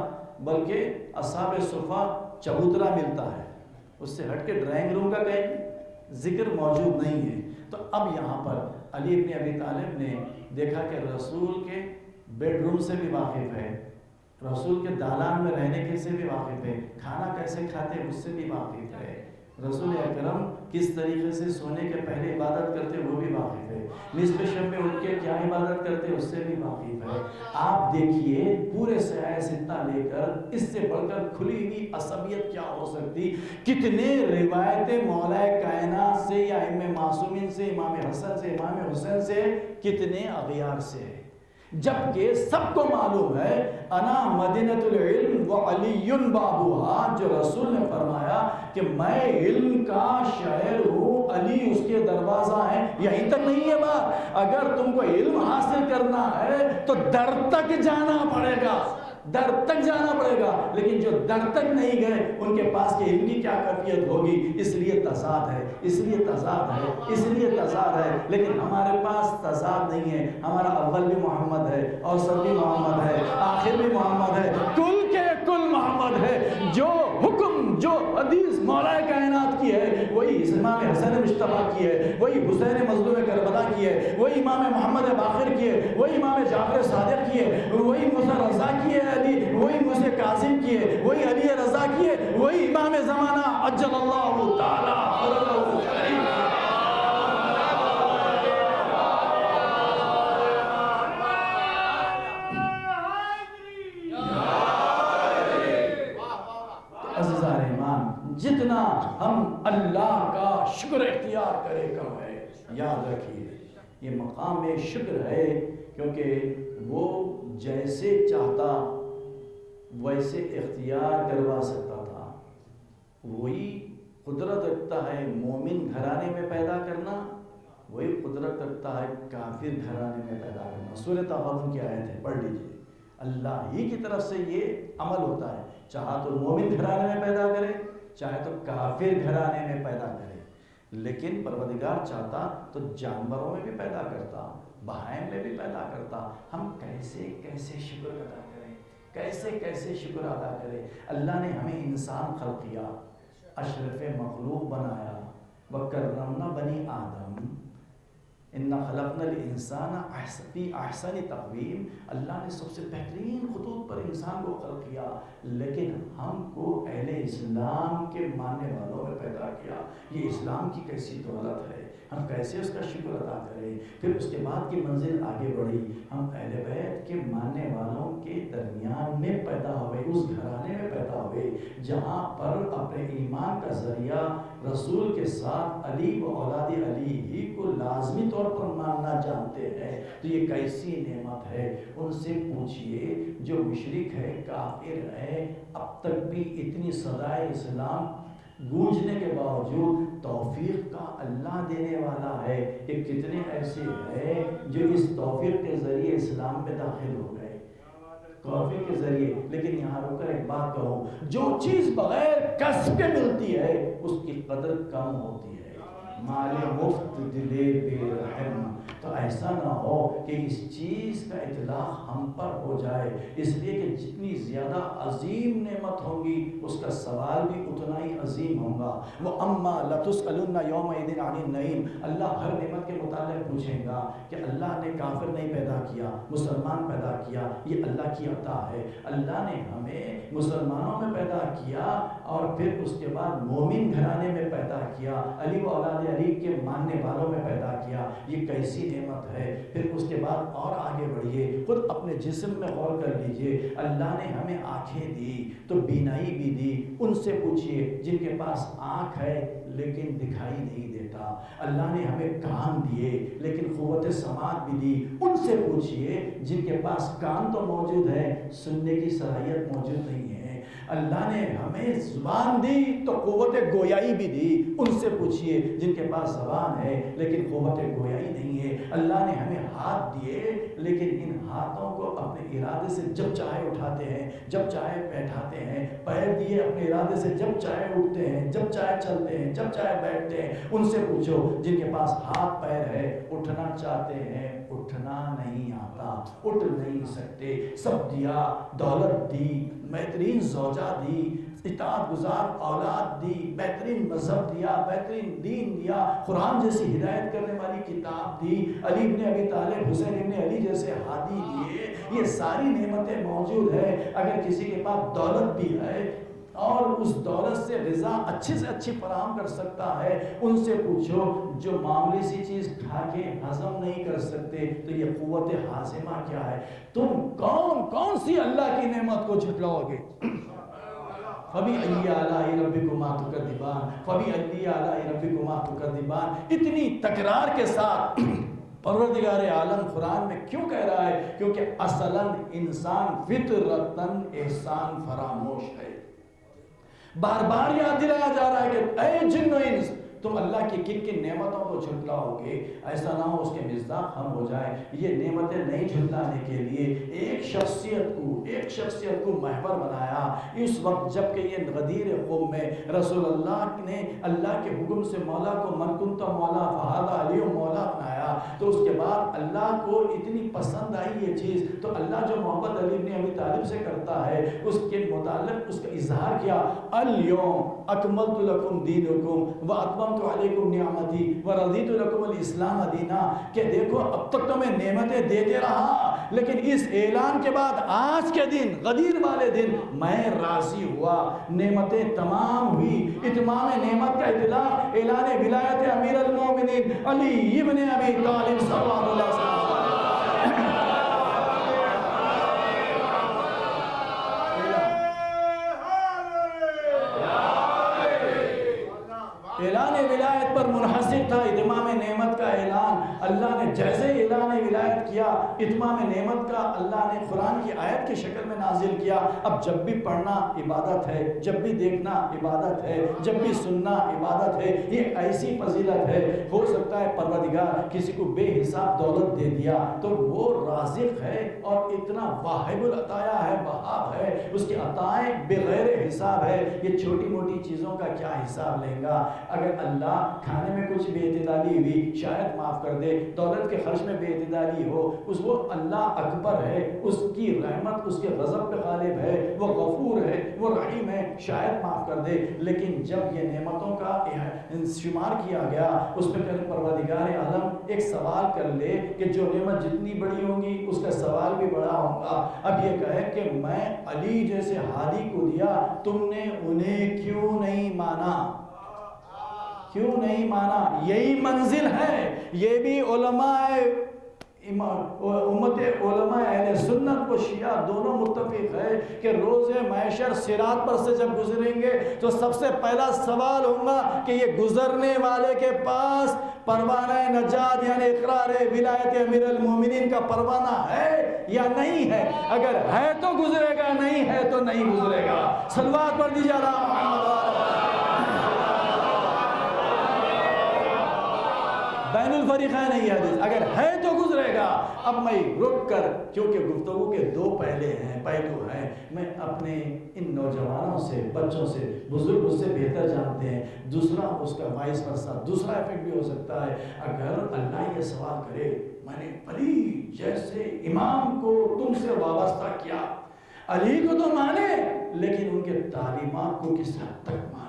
بلکہ اصحاب صفہ چبوترا ملتا ہے، اس سے ہٹ کے ڈرائنگ روم کا کہیں ذکر موجود نہیں ہے۔ تو اب یہاں پر علی ابن ابی طالب نے دیکھا کہ رسول کے بیڈ روم سے بھی واقف ہے، رسول کے دالان میں رہنے کے سے بھی واقف ہے، کھانا کیسے کھاتے اس سے بھی واقف ہے، رسول اکرم کس طریقے سے سونے کے پہلے عبادت کرتے وہ بھی واقف ہے، نصف شب میں اٹھ کے کیا عبادت کرتے اس سے بھی واقف ہے۔ آپ دیکھیے پورے سیاہ ستہ لے کر اس سے بڑھ کر کھلی ہوئی عصبیت کیا ہو سکتی؟ کتنے روایتیں مولا کائنات سے یا امام معصومین سے، امام حسن سے، امام حسین سے، کتنے اغیار سے، جبکہ سب کو معلوم ہے انا مدینۃ العلم وعلی بابوہا، جو رسول نے فرمایا کہ میں علم کا شہر ہوں، علی اس کے دروازہ ہیں۔ یہیں تک نہیں ہے بات، اگر تم کو علم حاصل کرنا ہے تو در تک جانا پڑے گا، در تک جانا پڑے گا، لیکن جو در تک نہیں گئے ان کے پاس کے علم کی کیا کیفیت ہوگی؟ اس لیے تضاد ہے، اس لیے تضاد ہے، اس لیے تضاد ہے۔ لیکن ہمارے پاس تضاد نہیں ہے، ہمارا اول بھی محمد ہے، اوسط بھی محمد ہے، آخر بھی محمد ہے، کل کے کل محمد ہے۔ جو حکم، جو حدیث مولا کائنات کی ہے وہی امام حسن مجتبیٰ کی ہے، وہی حسین مظلوم کربلا کی ہے، وہی امام محمد باقر کی ہے، وہی امام جعفر صادق کی ہے، وہی موسیٰ رضا کی ہے، وہی موسیٰ کاظم کی ہے، وہی علی رضا کی ہے، وہی امام زمانہ عجل اللہ تعالی فرجہ شریف۔ عزیزان ایمان، جتنا ہم اللہ کا شکر اختیار کرے کم ہے۔ یاد رکھیے یہ مقام شکر ہے، کیونکہ وہ جیسے چاہتا ویسے اختیار کروا سکتا تھا۔ وہی قدرت رکھتا ہے مومن گھرانے میں پیدا کرنا، وہی قدرت رکھتا ہے کافر گھرانے میں پیدا کرنا۔ سورۃ تغابن کی آیت ہے، پڑھ لیجیے۔ اللہ ہی کی طرف سے یہ عمل ہوتا ہے، چاہا تو مومن گھرانے میں پیدا کرے، چاہے تو کافر گھرانے میں پیدا کرے، لیکن پروردگار چاہتا تو جانوروں میں بھی پیدا کرتا، بہائم میں بھی پیدا کرتا۔ ہم کیسے کیسے شکر ادا کریں، کیسے کیسے شکر ادا کریں۔ اللہ نے ہمیں انسان خلق کیا، اشرف مخلوق بنایا، وَكَرَّمْنَا بنی آدم، ان خلقنا الانسان فی احسن تقویم، اللہ نے سب سے بہترین خطوط پر انسان کو خلق کیا، لیکن ہم کو اہل اسلام کے ماننے والوں میں پیدا کیا۔ یہ اسلام کی کیسی دولت ہے، ہم کیسے اس کا شکر ادا کریں۔ پھر اس کے بعد کی منزل آگے بڑھی، ہم اہل بیت کے ماننے والوں کے درمیان میں پیدا ہوئے، اس گھرانے میں پیدا ہوئے جہاں پر اپنے ایمان کا ذریعہ رسول کے ساتھ علی و اولاد علی ہی کو لازمی طور پر ماننا جانتے ہیں۔ تو یہ کیسی نعمت ہے، ان سے پوچھئے جو مشرک ہے، کافر ہے، اب تک بھی اتنی صدائے اسلام گونجنے کے باوجود توفیق کا اللہ دینے والا ہے کہ کتنے ایسے ہیں جو اس توفیق کے ذریعے اسلام میں داخل ہو گئے، توفیق کے ذریعے۔ لیکن یہاں رک کر ایک بات کہوں، جو چیز بغیر کسب کے ملتی ہے اس کی قدر کم ہوتی ہے۔ مال مفت دلے بے رحم، تو ایسا نہ ہو کہ اس چیز کا اطلاق ہم پر ہو جائے، اس لیے کہ جتنی زیادہ عظیم نعمت ہوگی اس کا سوال بھی اتنا ہی عظیم ہوگا۔ وَأَمَّا لَتُسْأَلُنَّ يَوْمَئِذٍ عَنِ النَّعِيمِ، اللہ ہر نعمت کے متعلق پوچھیں گا کہ اللہ نے کافر نہیں پیدا کیا، مسلمان پیدا کیا، یہ اللہ کی عطا ہے۔ اللہ نے ہمیں مسلمانوں میں پیدا کیا اور پھر اس کے بعد مومن گھرانے میں پیدا کیا، علی و اولاد علی کے ماننے والوں میں پیدا کیا، یہ کیسی نعمت ہے۔ پھر اس کے بعد اور آگے بڑھیے، خود اپنے جسم میں غور کر لیجئے، اللہ نے ہمیں آنکھیں دی تو بینائی بھی دی، ان سے پوچھئے جن کے پاس آنکھ ہے لیکن دکھائی نہیں دیتا۔ اللہ نے ہمیں کان دیے لیکن قوت سماعت بھی دی، ان سے پوچھئے جن کے پاس کان تو موجود ہے، سننے کی صلاحیت موجود نہیں ہے۔ اللہ نے ہمیں زبان دی تو قوت گویائی بھی دی، ان سے پوچھئے جن کے پاس زبان ہے لیکن قوت گویائی نہیں ہے۔ اللہ نے ہمیں ہاتھ دیے لیکن ان ہاتھوں کو اپنے ارادے سے جب چاہے اٹھاتے ہیں، جب چاہے بیٹھاتے ہیں۔ پیر دیے اپنے ارادے سے جب چاہے اٹھتے ہیں، جب چاہے چلتے ہیں، جب چاہے بیٹھتے ہیں۔ ان سے پوچھو جن کے پاس ہاتھ پیر ہے، اٹھنا چاہتے ہیں، اٹھنا نہیں آتا، اٹھ نہیں سکتے۔ سب دیا، دولت دی، بہترین زوجہ دی، اطاعت گزار اولاد دی، بہترین مذہب دیا، بہترین دین دیا، قرآن جیسی ہدایت کرنے والی کتاب دی، علی ابن ابی طالب، حسین ابن علی جیسے ہادی دیے۔ یہ ساری نعمتیں موجود ہیں۔ اگر کسی کے پاس دولت بھی ہے اور اس دولت سے غذا اچھے سے اچھی فراہم کر سکتا ہے، ان سے پوچھو جو معمولی سی چیز کھا کے ہضم نہیں کر سکتے تو یہ قوت ہاضمہ کیا ہے؟ تم کون سی اللہ کی نعمت کو جھٹلاؤ گے؟ فَبِأَيِّ آلَاءِ رَبِّكُمَا تُكَذِّبَانِ فَبِأَيِّ آلَاءِ رَبِّكُمَا تُكَذِّبَانِ۔ اتنی تکرار کے ساتھ پروردگار عالم قرآن میں کیوں کہہ رہا ہے؟ کیونکہ اصلاً انسان فطرتاً احسان فراموش ہے۔ بار بار یاد دلایا جا رہا ہے کہ اے جن و انس، تم اللہ کی کن کن نعمتوں کو جھٹلاؤ گے، ایسا نہ ہو اس کے مصداق ہم ہو جائے۔ یہ نعمتیں نہیں جھٹلانے کے لیے ایک شخصیت کو محور بنایا۔ اس وقت جب کہ یہ غدیر قوم میں رسول اللہ نے اللہ کے حکم سے مولا کو من کنت مولا فہذا علی مولا اپنایا، تو اس کے بعد اللہ کو اتنی پسند آئی یہ چیز، تو اللہ جو محبت علی ابن ابی طالب سے کرتا ہے اس کے متعلق اس کا اظہار کیا، الیوم اکملت لکم دینکم واتممت علیکم نعمتی ورضیت لکم الاسلام دینا، کہ دیکھو اب تک تو میں نعمتیں دیتے رہا لیکن اس اعلان کے بعد آج کے دن غدیر والے دن میں راضی ہوا، نعمتیں تمام ہوئی۔ اتمام نعمت کا اطلاق اعلان ولایت امیر المومنین علی ابن ابی طالب صلی اللہ علیہ وسلم۔ اعلان ولایت پر منحصر تھا اتمام نعمت کا اعلان۔ اللہ نے جیسے اعلان ولایت کیا، اتمام نعمت کا اللہ نے قرآن کی آیت کی شکل میں نازل کیا۔ اب جب بھی پڑھنا عبادت ہے، جب بھی دیکھنا عبادت ہے، جب بھی سننا عبادت ہے، یہ ایسی فضیلت ہے۔ ہو سکتا ہے پروردگار کسی کو بے حساب دولت دے دیا تو وہ رازق ہے اور اتنا واہب العطایا ہے، وہاب ہے، اس کی عطائیں بغیر حساب ہے۔ یہ چھوٹی موٹی چیزوں کا کیا حساب لیں گا؟ اگر اللہ کھانے میں کچھ بے اعتدالی ہوئی شاید معاف کر دے، دولت کے خرچ میں بے اعتدالی ہو، اس وہ اللہ اکبر ہے، اس کی رحمت اس کے غضب پہ غالب ہے، وہ غفور ہے، وہ رحیم ہے، شاید معاف کر دے۔ لیکن جب یہ نعمتوں کا شمار کیا گیا، اس پہ پروردگار عالم ایک سوال کر لے کہ جو نعمت جتنی بڑی ہوگی اس کا سوال بھی بڑا ہوگا۔ اب یہ کہے کہ میں علی جیسے ہادی کو دیا، تم نے انہیں کیوں نہیں مانا؟ کیوں نہیں مانا؟ یہی منزل ہے۔ یہ بھی علماء امت علماء اہل سنت و شیعہ دونوں متفق ہے کہ روز محشر صراط پر سے جب گزریں گے تو سب سے پہلا سوال ہوگا کہ یہ گزرنے والے کے پاس پروانہ نجات یعنی اقرار ولایت امیر المومنین کا پروانہ ہے یا نہیں ہے؟ اگر ہے تو گزرے گا، نہیں ہے تو نہیں گزرے گا۔ صلوات پڑھ دیجیے بین الفریقین ہے یہ حدیث، اگر ہے تو گزرے گا۔ اب میں رک کر، کیونکہ گفتگو کے دو پہلو ہیں، میں اپنے ان نوجوانوں سے، بچوں سے، بزرگ اس سے بہتر جانتے ہیں، دوسرا اس کا وائس ورسا دوسرا ایفیکٹ بھی ہو سکتا ہے۔ اگر اللہ یہ سوال کرے میں نے علی جیسے امام کو تم سے وابستہ کیا، علی کو تو مانے لیکن ان کے تعلیمات کو کس حد تک مانے؟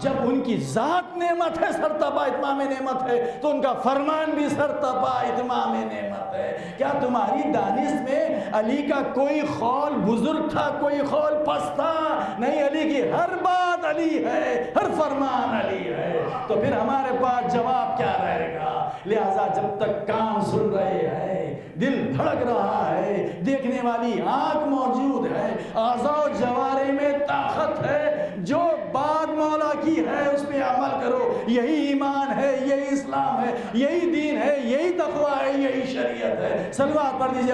جب ان کی ذات نعمت ہے، سرتابہ اتمام نعمت ہے، تو ان کا فرمان بھی سرتابہ اتمام نعمت ہے۔ کیا تمہاری دانش میں علی کا کوئی قول بزرگ تھا، کوئی قول پست تھا؟ نہیں، علی کی ہر بات علی ہے، ہر فرمان علی ہے۔ تو پھر ہمارے پاس جواب کیا رہے گا؟ لہذا جب تک کان سن رہے ہیں، دل دھڑک رہا ہے، دیکھنے والی آنکھ موجود ہے، اعضاء و جوارح میں طاقت ہے، جو بات مولا کی ہے اس پہ عمل کرو۔ یہی ایمان ہے، یہی اسلام ہے، یہی دین ہے، یہی تقویٰ ہے، یہی شریعت ہے۔ صلوات پڑھ دیجیے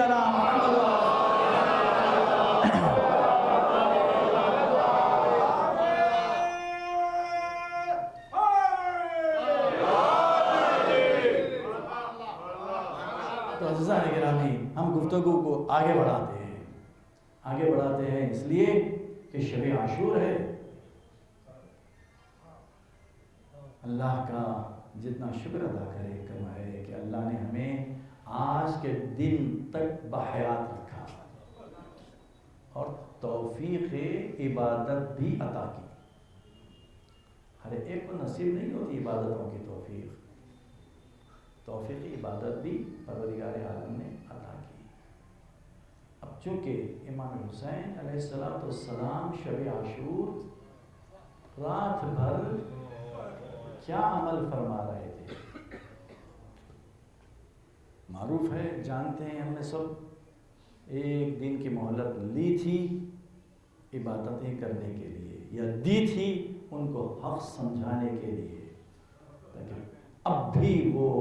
تو عزیزان گرامی، ہم گفتگو کو آگے بڑھاتے ہیں اس لیے کہ شب عاشور ہے۔ اللہ کا جتنا شکر ادا کرے کم ہے کہ اللہ نے ہمیں آج کے دن تک بحیات رکھا اور توفیق عبادت بھی عطا کی۔ ہر ایک کو نصیب نہیں ہوتی عبادتوں کی توفیق عبادت بھی پروردگار عالم نے عطا کی۔ اب چونکہ امام حسین علیہ السلام شب عاشور رات بھر کیا عمل فرما رہے تھے معروف ہے، جانتے ہیں ہم نے سب، ایک دن کی مہلت لی تھی عبادتیں کرنے کے لیے، یا دی تھی ان کو حق سمجھانے کے لیے، تاکہ اب بھی وہ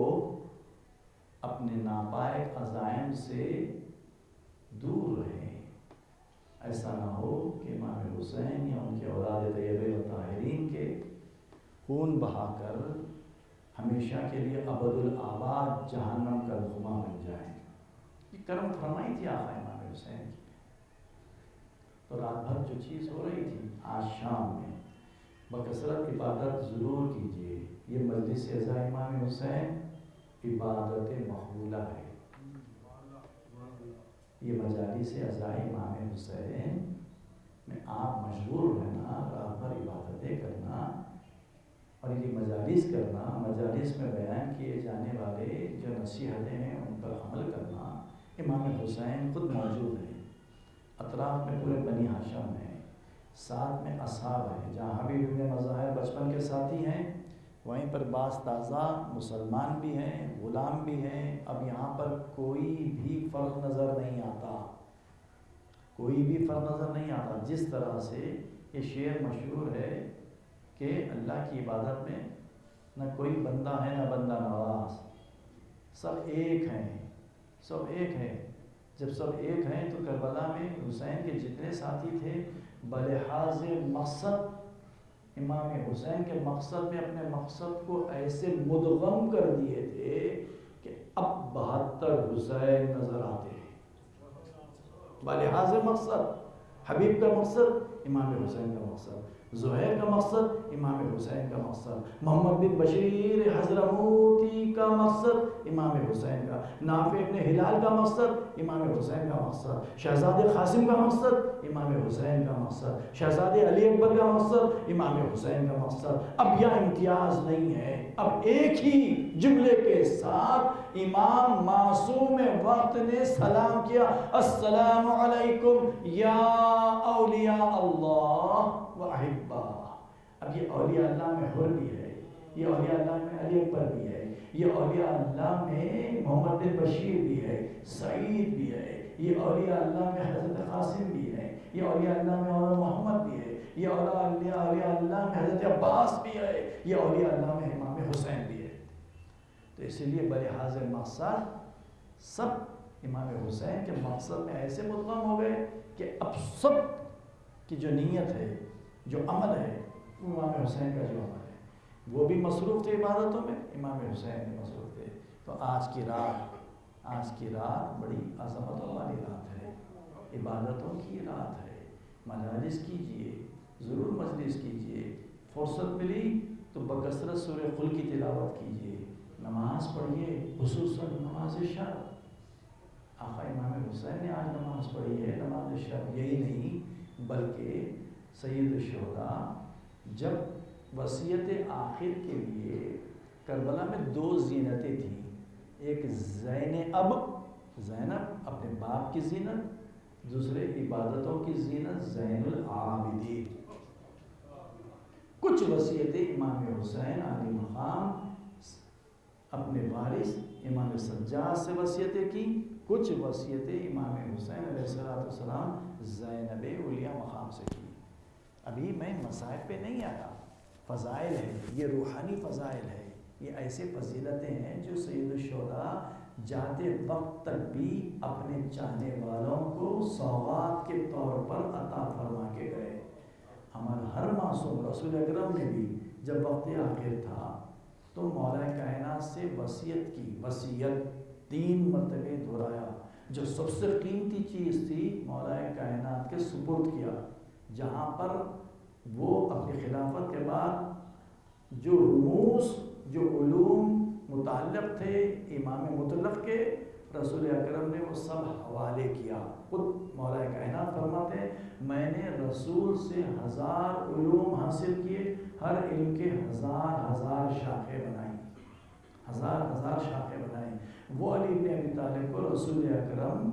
اپنے ناپائق عزائم سے دور رہیں۔ ایسا نہ ہو کہ امام حسین یا ان کے اولاد طیبین و طاہرین کے خون بہا کر ہمیشہ کے لیے ابد الآباد جہنم کا لقمہ بن جائیں۔ یہ کرم فرمائی تھی آقا امام حسین کی۔ تو رات بھر جو چیز ہو رہی تھی، آج شام میں بکثرت عبادت ضرور کیجیے۔ یہ مجلس اعزاز امام حسین عبادت مقبولہ ہے۔ یہ مجالس اعزاز امام حسین میں آپ مشغول رہنا، رات بھر عبادتیں کرنا اور یہ مجالس کرنا، مجالس میں بیان کیے جانے والے جو نصیحتیں ہیں ان پر عمل کرنا۔ امام حسین خود موجود ہیں، اطراف میں پورے بنی ہاشم ہیں، ساتھ میں اصحاب ہیں، جہاں حبیب ابن مظاہر بچپن کے ساتھی ہیں، وہیں پر بعض تازہ مسلمان بھی ہیں، غلام بھی ہیں۔ اب یہاں پر کوئی بھی فرق نظر نہیں آتا، جس طرح سے یہ شعر مشہور ہے کہ اللہ کی عبادت میں نہ کوئی بندہ ہے نہ بندہ نواز، سب ایک ہیں۔ جب سب ایک ہیں تو کربلا میں حسین کے جتنے ساتھی تھے بلحاظ مقصد، امام حسین کے مقصد میں اپنے مقصد کو ایسے مدغم کر دیے تھے کہ اب 72 حسین نظر آتے ہیں۔ بلحاظ مقصد، حبیب کا مقصد امام حسین کا مقصد، زہیر کا مقصد امام حسین کا مقصد، محمد بن بشیر حضرموتی کا مقصد مقصد امام حسین کا، نافع ابن ہلال کا مقصد امام حسین کا مقصد، شہزادے قاسم کا مقصد امام حسین کا مقصد، شہزادے علی اکبر کا مقصد امام حسین کا مقصد۔ اب یہ امتیاز نہیں ہے، اب ایک ہی جملے کے ساتھ امام معصوم وقت نے سلام کیا، السلام علیکم یا اولیاء اللہ و احبہ۔ اب یہ اولیاء اللہ میں حر بھی ہے، یہ اولیاء اللہ میں علی اکبر بھی ہے، یہ اولیاء اللہ میں محمد بن بشیر بھی ہے، سعید بھی ہے، یہ اولیاء اللہ میں حضرت قاسم بھی ہے، یہ اولیاء اللہ میں مولانا محمد بھی ہے، یہ اولیاء اللہ میں حضرت عباس بھی ہے، یہ اولیاء اللہ میں امام حسین بھی ہے۔ تو اسی لیے بلحاظ مقصد سب امام حسین کے مقصد میں ایسے مدغم ہو گئے کہ اب سب کی جو نیت ہے، جو عمل ہے، وہ امام حسین کا جو عمل ہے، وہ بھی مصروف تھے عبادتوں میں، امام حسین بھی مصروف تھے۔ تو آج کی رات بڑی عظمتوں والی رات ہے، عبادتوں کی رات ہے۔ مجالس کیجئے، ضرور مجلس کیجئے، فرصت ملی تو بکثرت سورہ قل کی تلاوت کیجئے، نماز پڑھیے، خصوصاً نماز شب۔ آقا امام حسین نے آج نماز پڑھی ہے، نماز شب۔ یہی نہیں بلکہ سید الشہداء جب وصیت آخر کے لیے کربلا میں 2 زینتیں تھیں، ایک زینب اپنے باپ کی زینت، دوسرے عبادتوں کی زینت زین العابدین۔ کچھ وصیتیں امام حسین علیہ مقام اپنے وارث امام سجاد سے وصیتیں کی، کچھ وصیتیں امام حسین علیہ السلام زینب اولیاء مقام سے کی۔ ابھی میں مصائب پہ نہیں آیا، فضائل ہے، یہ روحانی فضائل ہے، یہ ایسے فضیلتیں ہیں جو سید الشہداء جاتے وقت تک بھی اپنے چاہنے والوں کو سوغات کے طور پر عطا فرما کے گئے۔ ہر معصوم رسول اکرم نے بھی جب وقت آخر تھا تو مولا کائنات سے وصیت کی، وصیت 3 مرتبہ دہرایا، جو سب سے قیمتی چیز تھی مولا کائنات کے سپرد کیا، جہاں پر وہ اپنی خلافت کے بعد جو رموز، جو علوم متعلق تھے امام مطلق کے، رسول اکرم نے وہ سب حوالے کیا۔ خود مولا کائنات فرماتے ہیں میں نے رسول سے 1000 علوم حاصل کیے، ہر علم کے 1000 شاخیں بنائیں، 1000 شاخیں بنائیں۔ وہ علی بن ابی طالب کو رسول اکرم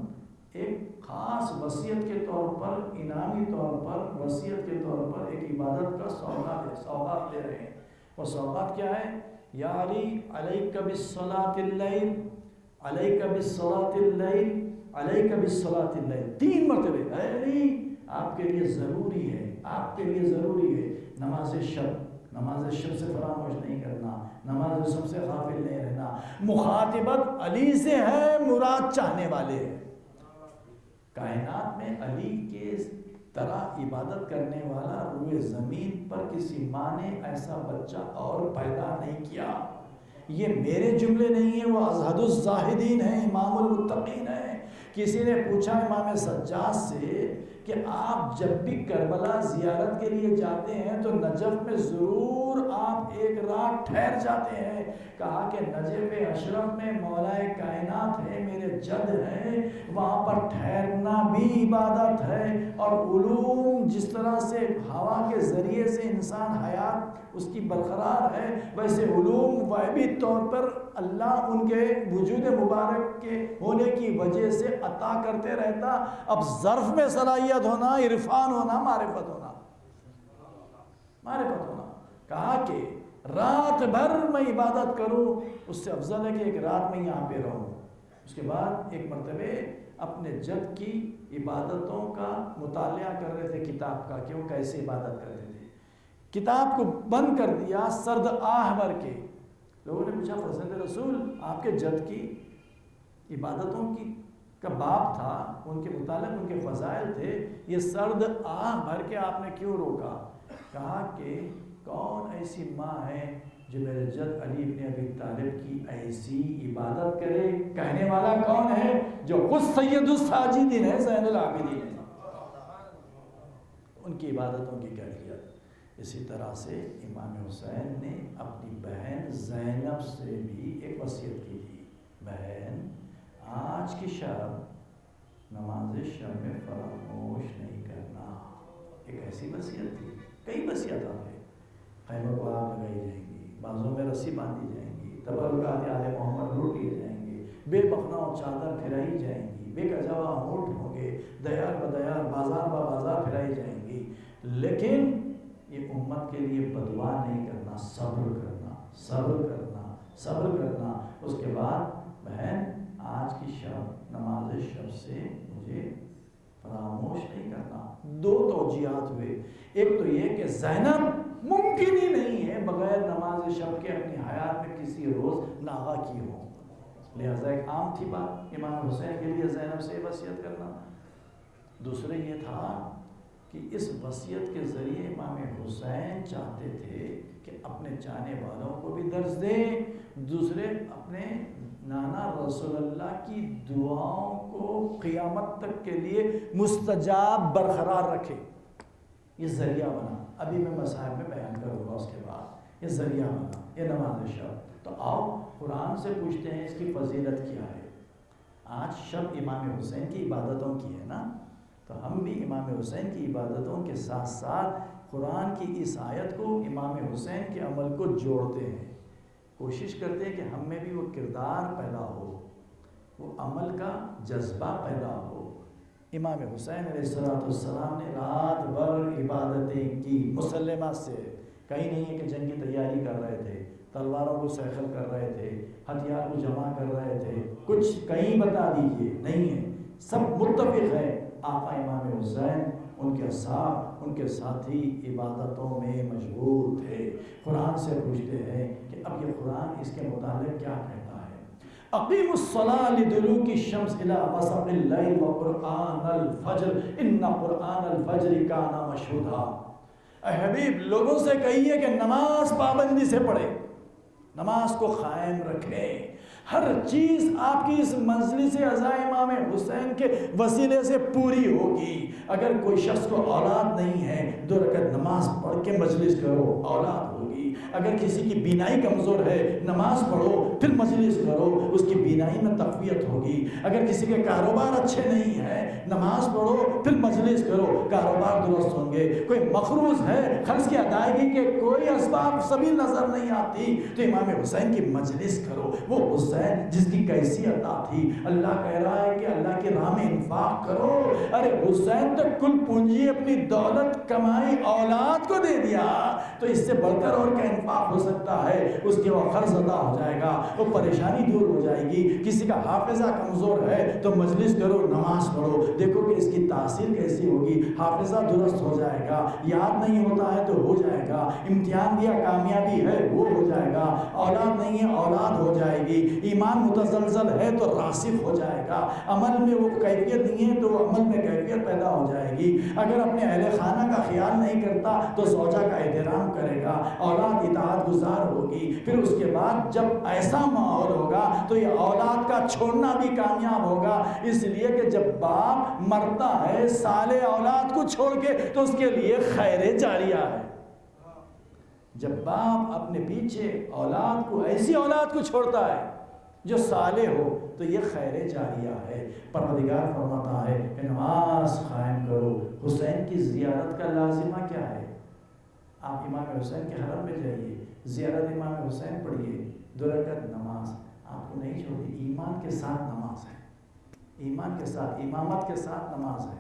ایک خاص وصیت کے طور پر، انعامی طور پر، وصیت کے طور پر ایک عبادت کا سوغات دے رہے ہیں۔ وہ سوغات کیا ہے؟ یا علی علیک بالصلاۃ اللیل، علیک بالصلاۃ اللیل، علیک بالصلاۃ اللیل، 3 مرتبہ۔ اے علی آپ کے لیے ضروری ہے، آپ کے لیے ضروری ہے نماز شب، نماز شب سے فراموش نہیں کرنا، نماز شب سے غافل نہیں رہنا۔ مخاطبت علی سے ہے، مراد چاہنے والے ہیں۔ کائنات میں علی کے طرح عبادت کرنے والا روئے زمین پر کسی ماں نے ایسا بچہ اور پیدا نہیں کیا۔ یہ میرے جملے نہیں ہیں، وہ ازہد الزاہدین ہیں، امام المتقین ہیں۔ کسی نے پوچھا امام سجاد سے کہ آپ جب بھی کربلا زیارت کے لیے جاتے ہیں تو نجف میں ضرور آپ ایک رات ٹھہر جاتے ہیں۔ کہا کہ نجف اشرف میں مولا کائنات ہے، میرے جد ہیں، وہاں پر ٹھہرنا بھی عبادت ہے۔ اور علوم جس طرح سے ہوا کے ذریعے سے انسان حیات اس کی برقرار ہے، ویسے علوم غیبی طور پر اللہ ان کے وجود مبارک کے ہونے کی وجہ سے عطا کرتے رہتا۔ اب ظرف میں صلاحیت ہونا، عرفان ہونا، معرفت ہونا، معرفت ہونا۔ کہا کہ رات بھر میں عبادت کروں اس سے افضل ہے کہ ایک رات میں یہاں پہ رہوں۔ اس کے بعد ایک مرتبہ اپنے جد کی عبادتوں کا مطالعہ کر رہے تھے، کتاب کا، کہ وہ کیسے عبادت کرتے تھے۔ کتاب کو بند کر دیا سرد آہ بھر کے۔ لوگوں نے پوچھا فرزند رسول آپ کے جد کی عبادتوں کی کا باب تھا، ان کے متعلق ان کے فضائل تھے، یہ سرد آہ بھر کے آپ نے کیوں روکا؟ کہا کہ کون ایسی ماں ہے جو میرے جد علی بن ابی طالب کی ایسی عبادت کرے؟ کہنے والا کون ہے؟ جو خود سید الساجدین ہے، زین العابدین ہے۔ ان کی عبادتوں کی کیفیت۔ اسی طرح سے امام حسین نے اپنی بہن زینب سے بھی ایک وصیت کی تھی۔ آج کی شب نماز شب میں فراموش نہیں کرنا. ایک ایسی وصیت تھی. کئی وصیتیں ہیں. خیموں کو آگ لگائی جائیں گی, بازوں میں رسی باندھی جائیں گی, تبرکات آل محمد لوٹ لیے جائیں گے, بے مخنا و چادر پھرائی جائیں گی, بے کجاوا ہونٹ ہوں گے, دیار بدیار بازار بازار پھرائی جائیں گی. لیکن یہ امت کے لیے بدعا نہیں کرنا, صبر کرنا, صبر کرنا, صبر کرنا. اس کے بعد بہن آج کی شب نماز شب سے مجھے فراموش نہیں کرنا. دو توجیہات ہوئے. ایک تو یہ کہ زینب ممکن ہی نہیں ہے بغیر نماز شب کے اپنی حیات میں کسی روز ناغا کی ہو, لہذا ایک عام تھی بات امام حسین کے لیے زینب سے وصیت کرنا. دوسرے یہ تھا کہ اس وصیت کے ذریعے امام حسین چاہتے تھے کہ اپنے چاہنے والوں کو بھی درس دیں, دوسرے اپنے نانا رسول اللہ کی دعاؤں کو قیامت تک کے لیے مستجاب برقرار رکھے. یہ ذریعہ بنا. ابھی میں مصاحب میں بیان کروں گا اس کے بعد. یہ ذریعہ بنا, یہ نماز شب. تو آؤ قرآن سے پوچھتے ہیں اس کی فضیلت کیا ہے. آج شب امام حسین کی عبادتوں کی ہے نا, تو ہم بھی امام حسین کی عبادتوں کے ساتھ ساتھ قرآن کی اس آیت کو امام حسین کے عمل کو جوڑتے ہیں. کوشش کرتے ہیں کہ ہم میں بھی وہ کردار پیدا ہو, وہ عمل کا جذبہ پیدا ہو. امام حسین علیہ السلام نے رات بھر عبادتیں کی مسلمات سے. کہیں نہیں ہے کہ جنگ کی تیاری کر رہے تھے, تلواروں کو سیخل کر رہے تھے, ہتھیار کو جمع کر رہے تھے, کچھ کہیں بتا دیجئے, نہیں ہے. سب متفق ہے آقا امام حسین, ان کے اصحاب, ان کے ساتھی عبادتوں میں مشغول تھے. قرآن سے پوچھتے ہیں کہ اب یہ قرآن اس کے متعلق کیا کہتا ہے. اقیم الصلاة لدلوک الشمس الى غسق اللیل وقرآن الفجر ان قرآن الفجر کان مشہودا. اے حبیب لوگوں سے کہیے کہ نماز پابندی سے پڑھے, نماز کو قائم رکھیں. ہر چیز آپ کی اس مجلس عزا امام حسین کے وسیلے سے پوری ہوگی. اگر کوئی شخص کو اولاد نہیں ہے 2 رکعت نماز پڑھ کے مجلس کرو, اولاد ہوگی. اگر کسی کی بینائی کمزور ہے نماز پڑھو پھر مجلس کرو, اس کی بینائی میں تقویت ہوگی. اگر کسی کے کاروبار اچھے نہیں ہیں نماز پڑھو پھر مجلس کرو, کاروبار درست ہوں گے. کوئی مقروض ہے, قرض کی ادائیگی کے کوئی اسباب سبھی نظر نہیں آتی, تو امام حسین کی مجلس کرو. وہ حسین جس کی کیسی عطا تھی, اللہ کہہ رہا ہے کہ اللہ کی راہ میں انفاق کرو. ارے حسین تو کل پونجی اپنی دولت کمائی اولاد کو دے دیا, تو اس سے بڑھ کر اور کیا انفاق ہو سکتا ہے. اس کے وہ قرض ادا ہو جائے گا, وہ پریشانی دور ہو جائے گی. کسی کا حافظہ کمزور ہے تو مجلس کرو, نماز پڑھو, دیکھو کہ اس کی تاثیر کیسی ہوگی. حافظہ درست ہو جائے گا, یاد نہیں ہوتا ہے تو ہو جائے گا, امتحان دیا کامیابی ہے وہ ہو جائے گا, اولاد نہیں ہے اولاد ہو جائے گی, ایمان متزلزل ہے تو راسخ ہو جائے گا, عمل میں وہ کیفیت نہیں ہے تو وہ عمل میں کیفیت پیدا ہو جائے گی. اگر اپنے اہل خانہ کا خیال نہیں کرتا تو زوجہ کا احترام کرے گا, اولاد اطاعت گزار ہوگی. پھر اس کے بعد جب ایسا ماحول ہوگا تو یہ اولاد کا چھوڑنا بھی کامیاب ہوگا. اس لیے کہ جب باپ مرتا ہے صالح اولاد کو چھوڑ کے تو اس کے لیے خیر جاریہ ہے. جب باپ اپنے پیچھے اولاد کو, ایسی اولاد کو چھوڑتا ہے جو صالح ہو, تو یہ خیر جاریہ ہے. پروردگار فرماتا ہے کہ نماز قائم کرو. حسین کی زیارت کا لازمہ کیا ہے؟ آپ امام حسین کے حرم میں جائیے, زیارت امام حسین پڑھیے, 2 رکعت نماز آپ کو نہیں چھوڑی. ایمان کے ساتھ نماز ہے, ایمان کے ساتھ, امامت کے ساتھ نماز ہے.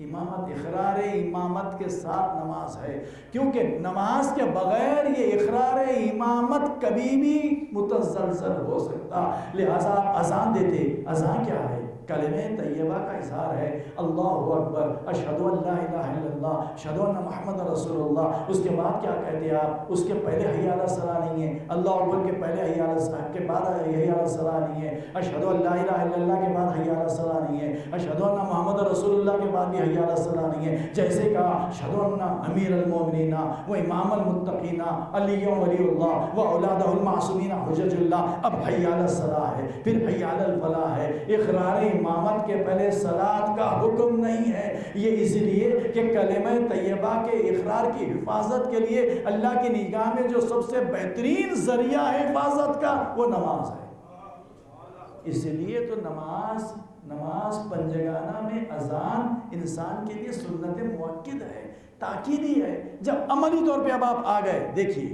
امامت, اقرار امامت کے ساتھ نماز ہے, کیونکہ نماز کے بغیر یہ اقرار امامت کبھی بھی متزلزل ہو سکتا. لہٰذا آپ اذان دیتے, اذان کیا ہے؟ کلمہ طیبہ کا اظہار ہے, اللہ اکبر, اشہد ان لا الہ الا اللہ, اشہد ان محمد رسول اللہ. اس کے بعد کیا کہتے ہیں آپ؟ اس کے پہلے حی علی الصلاۃ نہیں ہے, اللہ اکبر کے پہلے حی علی الصلاۃ کے بعد حی علی الصلاۃ نہیں ہے, اشہد ان لا الہ الا اللہ کے بعد حی علی الصلاۃ نہیں ہے, اشہد ان محمد رسول اللہ کے بعد بھی حی علی الصلاۃ نہیں ہے. جیسے کہا اشہد ان امیر المومنین و امام المتقین علی ولی اللہ و اولادہ المعصومین حجج اللہ, اب حی علی الصلاۃ ہے, پھر حی علی الفلاح ہے. اقرار امامت کے پہلے صلاۃ کا حکم نہیں ہے. یہ اس لیے کہ کلمہ طیبہ کے اقرار کی حفاظت کے لیے اللہ کی نگاہ میں جو سب سے بہترین ذریعہ ہے حفاظت کا, وہ نماز ہے. اس لیے تو نماز پنجگانہ میں اذان انسان کے لیے سنت مؤکد ہے، تاکیدی ہے۔ جب عملی طور پہ اب آپ آ گئے، دیکھیے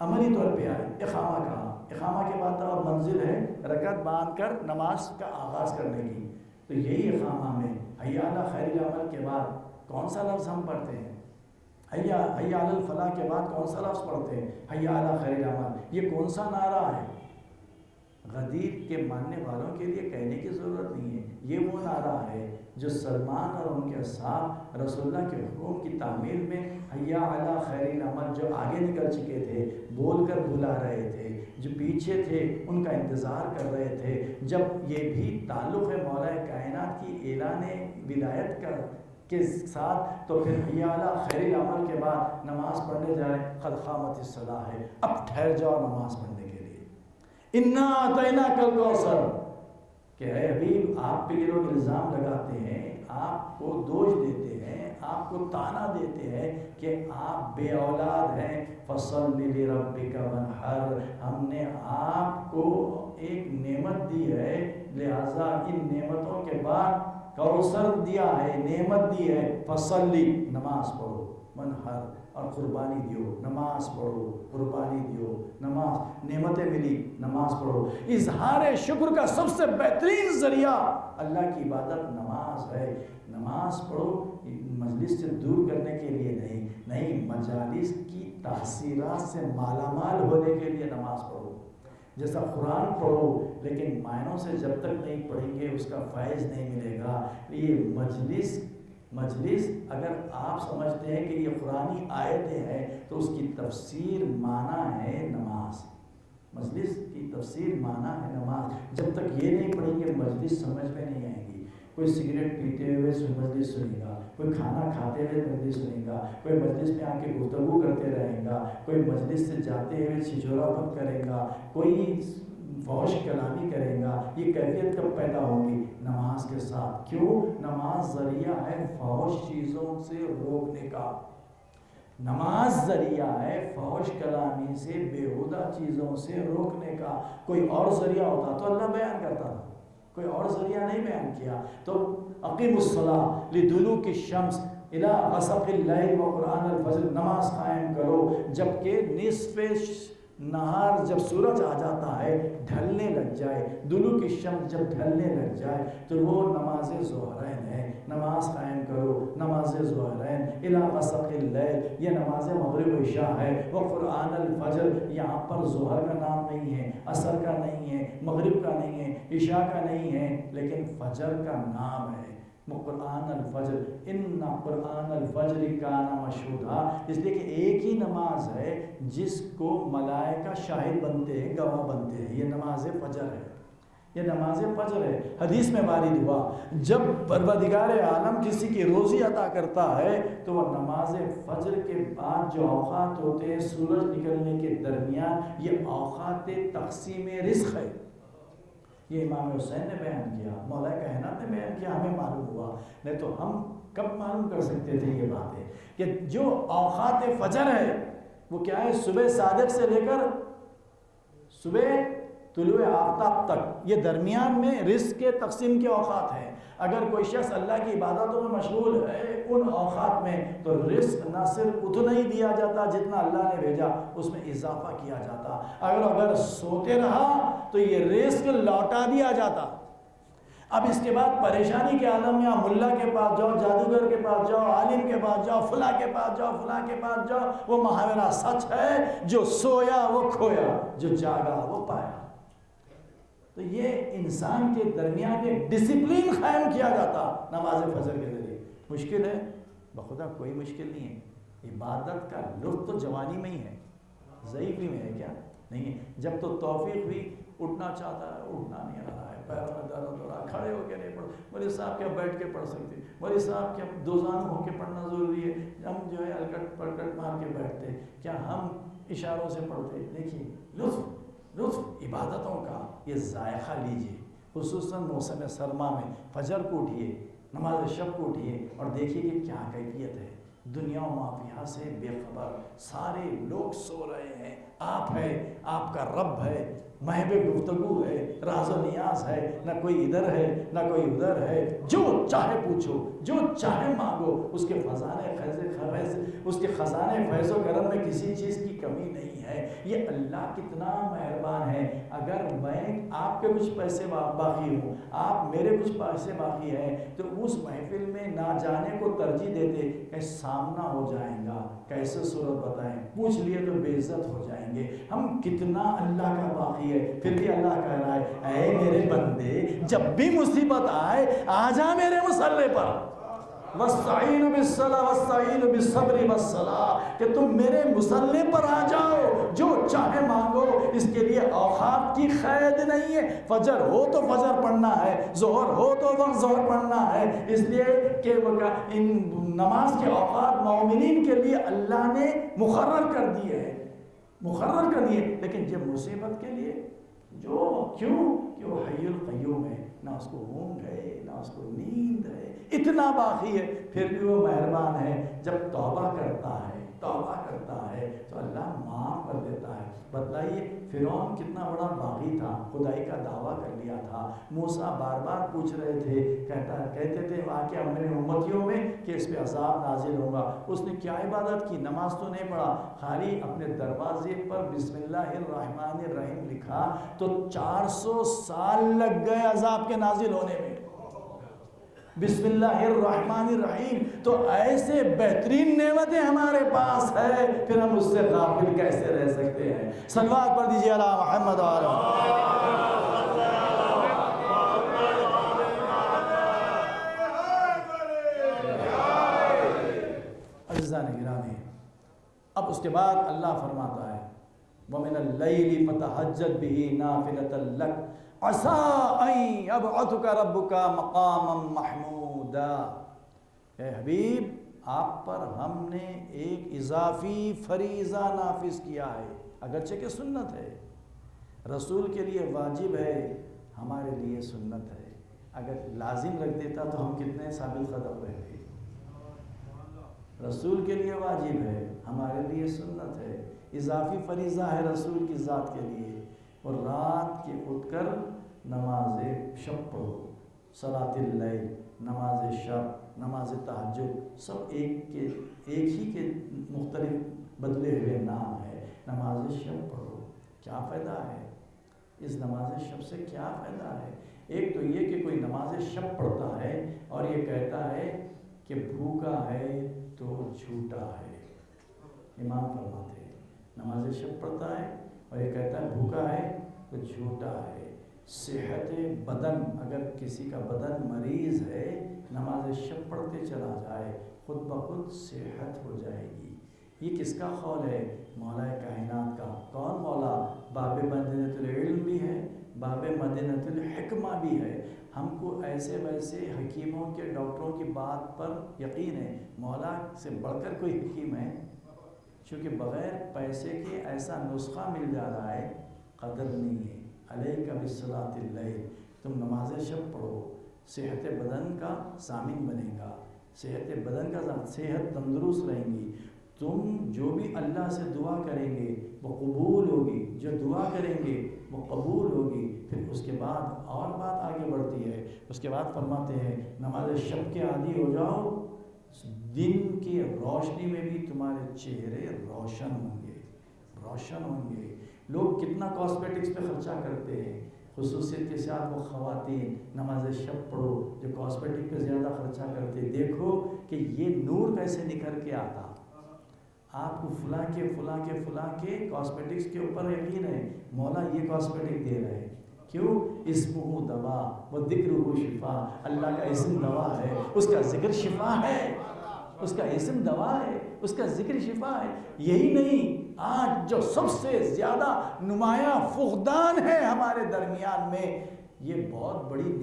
عملی طور پہ آئے، اقامہ کہا، اقامہ کے بعد اور منزل ہے رکعت باندھ کر نماز کا آغاز کرنے کی، تو یہی اقامہ میں حی علی خیر العمل کے بعد کون سا لفظ ہم پڑھتے ہیں؟ حی علی الفلاح کے بعد کون سا لفظ پڑھتے ہیں؟ حی علی خیر العمل۔ یہ کون سا نعرہ ہے؟ غدیر کے ماننے والوں کے لیے کہنے کی ضرورت نہیں ہے، یہ وہ نعرہ ہے جو سلمان اور ان کے اصحاب رسول اللہ کے حکم کی تعمیل میں حی علی خیر العمل جو آگے نکل چکے تھے بول کر بلا رہے تھے، جو پیچھے تھے ان کا انتظار کر رہے تھے۔ جب یہ بھی تعلق ہے مولا کائنات کی اعلان ولایت کے ساتھ، تو پھر حی علی خیر العمل کے بعد نماز پڑھنے جائیں، قد قامت الصلاۃ ہے، اب ٹھہر جاؤ نماز پڑھنے کے لیے۔ انا اعطیناک الکوثر، کہ اے حبیب آپ پہ یہ لوگ الزام لگاتے ہیں، آپ کو دوش دیتے ہیں، آپ کو تانا دیتے ہیں کہ آپ بے اولاد ہیں، فصل لربک وانحر، ہم نے آپ کو ایک نعمت دی ہے، لہذا ان نعمتوں کے بعد کوثر دیا ہے، نعمت دی ہے، فصلی نماز پڑھو، وانحر اور قربانی دیو، نماز پڑھو، قربانی دیو، نماز، نعمتیں ملی، نماز پڑھو۔ اظہار شکر کا سب سے بہترین ذریعہ اللہ کی عبادت نماز ہے۔ نماز پڑھو مجلس سے دور کرنے کے لیے نہیں، مجالس کی تاثیرات سے مالا مال ہونے کے لیے نماز پڑھو۔ جیسا قرآن پڑھو لیکن معنوں سے جب تک نہیں پڑھیں گے اس کا فیض نہیں ملے گا۔ یہ مجلس اگر آپ سمجھتے ہیں کہ یہ قرآنی آیتیں ہیں تو اس کی تفسیر معنی ہے نماز، مجلس کی تفسیر معنی ہے نماز۔ جب تک یہ نہیں پڑھیں گے مجلس سمجھ میں نہیں آئے گی۔ کوئی سگریٹ پیتے ہوئے مجلس سنے گا، کوئی کھانا کھاتے ہوئے مجلس سنے گا، کوئی مجلس میں آ کے گفتگو کرتے رہے گا، کوئی مجلس سے جاتے ہوئے چھچورا پن کرے گا، کوئی فحش کلامی کرے گا۔ یہ کیفیت کب پیدا ہوگی؟ نماز کے ساتھ۔ کیوں؟ نماز ذریعہ ہے فحش چیزوں سے روکنے کا، نماز ذریعہ ہے فحش کلامی سے، بیہودہ چیزوں سے روکنے کا۔ کوئی اور ذریعہ ہوتا تو اللہ بیان کرتا تھا، کوئی اور ذریعہ نہیں بیان کیا۔ تو اقیم الصلاۃ لدلوک الشمس الی غسق اللیل وقرآن الفجر، نماز قائم کرو جبکہ نصف نہار، جب سورج آ جاتا ہے ڈھلنے لگ جائے، دلوک الشمس جب ڈھلنے لگ جائے تو وہ نماز ظہرین ہے، نماز قائم کرو، نماز ظہرین الی غسق اللیل، یہ نماز مغرب و عشاء ہے، وقرآن الفجر، یہاں پر ظہر کا نام نہیں ہے، عصر کا نہیں ہے، مغرب کا نہیں ہے، عشاء کا نہیں ہے، لیکن فجر کا نام ہے، قرآن الفجر، ان قرآن الفجر کان مشہودا، اس لیے کہ ایک ہی نماز ہے جس کو ملائکہ شاہد بنتے ہیں، گواہ بنتے ہیں، یہ نماز فجر ہے، یہ نماز فجر ہے۔ حدیث میں وارد ہوا جب پروردگار عالم کسی کی روزی عطا کرتا ہے تو وہ نماز فجر کے بعد جو اوقات ہوتے ہیں سورج نکلنے کے درمیان، یہ اوقات تقسیم رزق ہے۔ یہ امام حسین نے بیان کیا، مولا کائنات نے بیان کیا، ہمیں معلوم ہوا، نہیں تو ہم کب معلوم کر سکتے تھے یہ باتیں کہ جو اوقات فجر ہے وہ کیا ہے؟ صبح صادق سے لے کر صبح طلوع آفتاب تک، یہ درمیان میں رزق کے تقسیم کے اوقات ہیں۔ اگر کوئی شخص اللہ کی عبادتوں میں مشغول ہے ان اوقات میں تو رزق نہ صرف اتنا ہی دیا جاتا جتنا اللہ نے بھیجا، اس میں اضافہ کیا جاتا۔ اگر سوتے رہا تو یہ رزق لوٹا دیا جاتا۔ اب اس کے بعد پریشانی کے عالم میں ملا کے پاس جاؤ، جادوگر کے پاس جاؤ، عالم کے پاس جاؤ، فلاں کے پاس جاؤ، فلاں کے پاس جاؤ، وہ محاورہ سچ ہے، جو سویا وہ کھویا، جو جاگا وہ پایا۔ تو یہ انسان کے درمیان ایک ڈسپلین قائم کیا جاتا نماز فجر کے ذریعے۔ مشکل ہے؟ بخدا کوئی مشکل نہیں ہے، عبادت کا لطف تو جوانی میں ہی ہے، ضعیفی میں ہے کیا؟ نہیں ہے۔ جب تو توفیق ہوئی اٹھنا چاہتا ہے، اٹھنا نہیں آ رہا ہے، پیروں میں درد ہو رہا ہے، کھڑے ہو کے نہیں پڑھ، مولوی صاحب کیا بیٹھ کے پڑھ سکتے، مولوی صاحب کیا دوزان ہو کے پڑھنا ضروری ہے، ہم جو ہے الکٹ پلکٹ مار کے بیٹھتے، کیا ہم اشاروں سے پڑھتے؟ دیکھیے لطف عبادتوں کا یہ ذائقہ لیجئے، خصوصاً موسم سرما میں فجر کو اٹھیے، نماز شب کو اٹھیے اور دیکھیے کہ کیا کیفیت ہے۔ دنیا و مافیہ سے بے خبر، سارے لوگ سو رہے ہیں، آپ ہے، آپ کا رب ہے، محب گفتگو ہے، راز و نیاز ہے، نہ کوئی ادھر ہے نہ کوئی ادھر ہے، جو چاہے پوچھو، جو چاہے مانگو، اس کے خزانے فیض و کرم میں کسی چیز کی کمی نہیں ہے۔ یہ اللہ کتنا مہربان ہے۔ اگر میں آپ کے کچھ پیسے باقی ہوں، آپ میرے کچھ پیسے باقی ہیں، تو اس محفل میں نہ جانے کو ترجیح دیتے کہ سامنا ہو جائیں گا، کیسے صورت بتائیں، پوچھ لیے تو بے عزت ہو جائیں گے۔ ہم کتنا اللہ کا باقی ہے، پھر بھی اللہ کہہ رہا ہے اے میرے بندے، جب بھی مصیبت آئے آ جا میرے مصلی پر، وَاسْتَعِينُ بِالصَّلَاةِ وَاسْتَعِينُ بِالصَّبْرِ وَالصَّلَاةِ، کہ تم میرے مصلی پر آ جاؤ، جو چاہے مانگو۔ اس کے لیے اوقات کی قید نہیں ہے، فجر ہو تو فجر پڑھنا ہے، ظہر ہو تو وقت ظہر پڑھنا ہے، اس لیے کہ ان نماز کے اوقات مومنین کے لیے اللہ نے مقرر کر دیے ہیں، مقرر کر دیے۔ لیکن جب مصیبت کے لیے کیوں کہ وہ حی القیوم ہے، نہ اس کو اونگ ہے نہ اس کو نیند ہے، اتنا باقی ہے، پھر بھی وہ مہربان ہے۔ جب توبہ کرتا ہے تو اللہ معاف کر دیتا ہے۔ بتلائیے فرعون کتنا بڑا باغی تھا، خدائی کا دعویٰ کر لیا تھا۔ موسیٰ بار بار پوچھ رہے تھے، کہتے تھے واقعہ میرے امتیوں میں کہ اس پہ عذاب نازل ہوگا۔ اس نے کیا عبادت کی؟ نماز تو نہیں پڑھا، خالی اپنے دروازے پر بسم اللہ الرحمن الرحیم لکھا، تو 400 سال لگ گئے عذاب کے نازل ہونے میں۔ بسم اللہ الرحمن الرحیم، تو ایسے بہترین نعمتیں ہمارے پاس ہے، پھر ہم اس سے غافل کیسے رہ سکتے ہیں؟ صلوات پڑھ دیجیے علی محمد وعلی عزیزان گرامی۔ اب اس کے بعد اللہ فرماتا ہے وَمِنَ اللَّيْلِ فَتَهَجَّدْ بِهِ نَافِلَةً لَكَ عَسَىٰ أَن يَبْعَثَكَ رَبُّكَ مَقَامًا مَحْمُودًا۔ اے حبیب، آپ پر ہم نے ایک اضافی فریضہ نافذ کیا ہے، اگرچہ کہ سنت ہے، رسول کے لیے واجب ہے، ہمارے لیے سنت ہے۔ اگر لازم رکھ دیتا تو ہم کتنے ثابت قدم رہتے۔ رسول کے لیے واجب ہے، ہمارے لیے سنت ہے، اضافی فریضہ ہے رسول کی ذات کے لیے۔ اور رات کے اٹھ کر نماز شب پڑھو، صلاۃ اللیل، نماز شب، نماز تہجد، سب ایک ہی کے مختلف بدلے ہوئے نام ہے۔ نماز شب پڑھو، کیا فائدہ ہے اس نماز شب سے؟ کیا فائدہ ہے؟ ایک تو یہ کہ کوئی نماز شب پڑھتا ہے اور یہ کہتا ہے کہ بھوکا ہے تو جھوٹا ہے۔ امام فرماتے ہیں نماز شب پڑھتا ہے اور یہ کہتا ہے بھوکا ہے تو جھوٹا ہے۔ صحت بدن، اگر کسی کا بدن مریض ہے، نماز شب پڑھتے چلا جائے، خود بخود صحت ہو جائے گی۔ یہ کس کا قول ہے؟ مولا کائنات کا۔ کون مولا؟ باب مدینۃ العلم بھی ہے، باب مدینۃ الحکمہ بھی ہے۔ ہم کو ایسے ویسے حکیموں کے، ڈاکٹروں کی بات پر یقین ہے، مولا سے بڑھ کر کوئی حکیم ہے؟ چونکہ بغیر پیسے کے ایسا نسخہ مل جا رہا ہے، قدر نہیں ہے۔ علیک بصلاۃ اللیل، تم نماز شب پڑھو، صحت بدن کا ضامن بنے گا، صحت بدن کا صحت تندرست رہیں گی۔ تم جو بھی اللہ سے دعا کریں گے وہ قبول ہوگی، جو دعا کریں گے وہ قبول ہوگی۔ پھر اس کے بعد اور بات آگے بڑھتی ہے، اس کے بعد فرماتے ہیں نماز شب کے عادی ہو جاؤ، دن کی روشنی میں بھی تمہارے چہرے روشن ہوں گے، روشن ہوں گے۔ لوگ کتنا کاسمیٹکس پہ خرچہ کرتے ہیں، خصوصیت کے ساتھ وہ خواتین نماز شب پڑھو جو کاسمیٹک پہ زیادہ خرچہ کرتے، دیکھو کہ یہ نور کیسے نکھر کے آتا۔ آپ کو فلاں کے کاسمیٹکس کے اوپر یقین ہے، مولا یہ کاسمیٹک دے رہے ہیں، کیوں؟ اسمہ دوا و ذکرہ شفا، اللہ کا اسم دوا ہے، اس کا ذکر شفا ہے، اس کا اسم دوا ہے، اس کا ذکر شفا ہے۔ یہی نہیں، آج جو سب سے زیادہ نمایاں فقدان ہے ہمارے درمیان میں، یہ بہت بڑی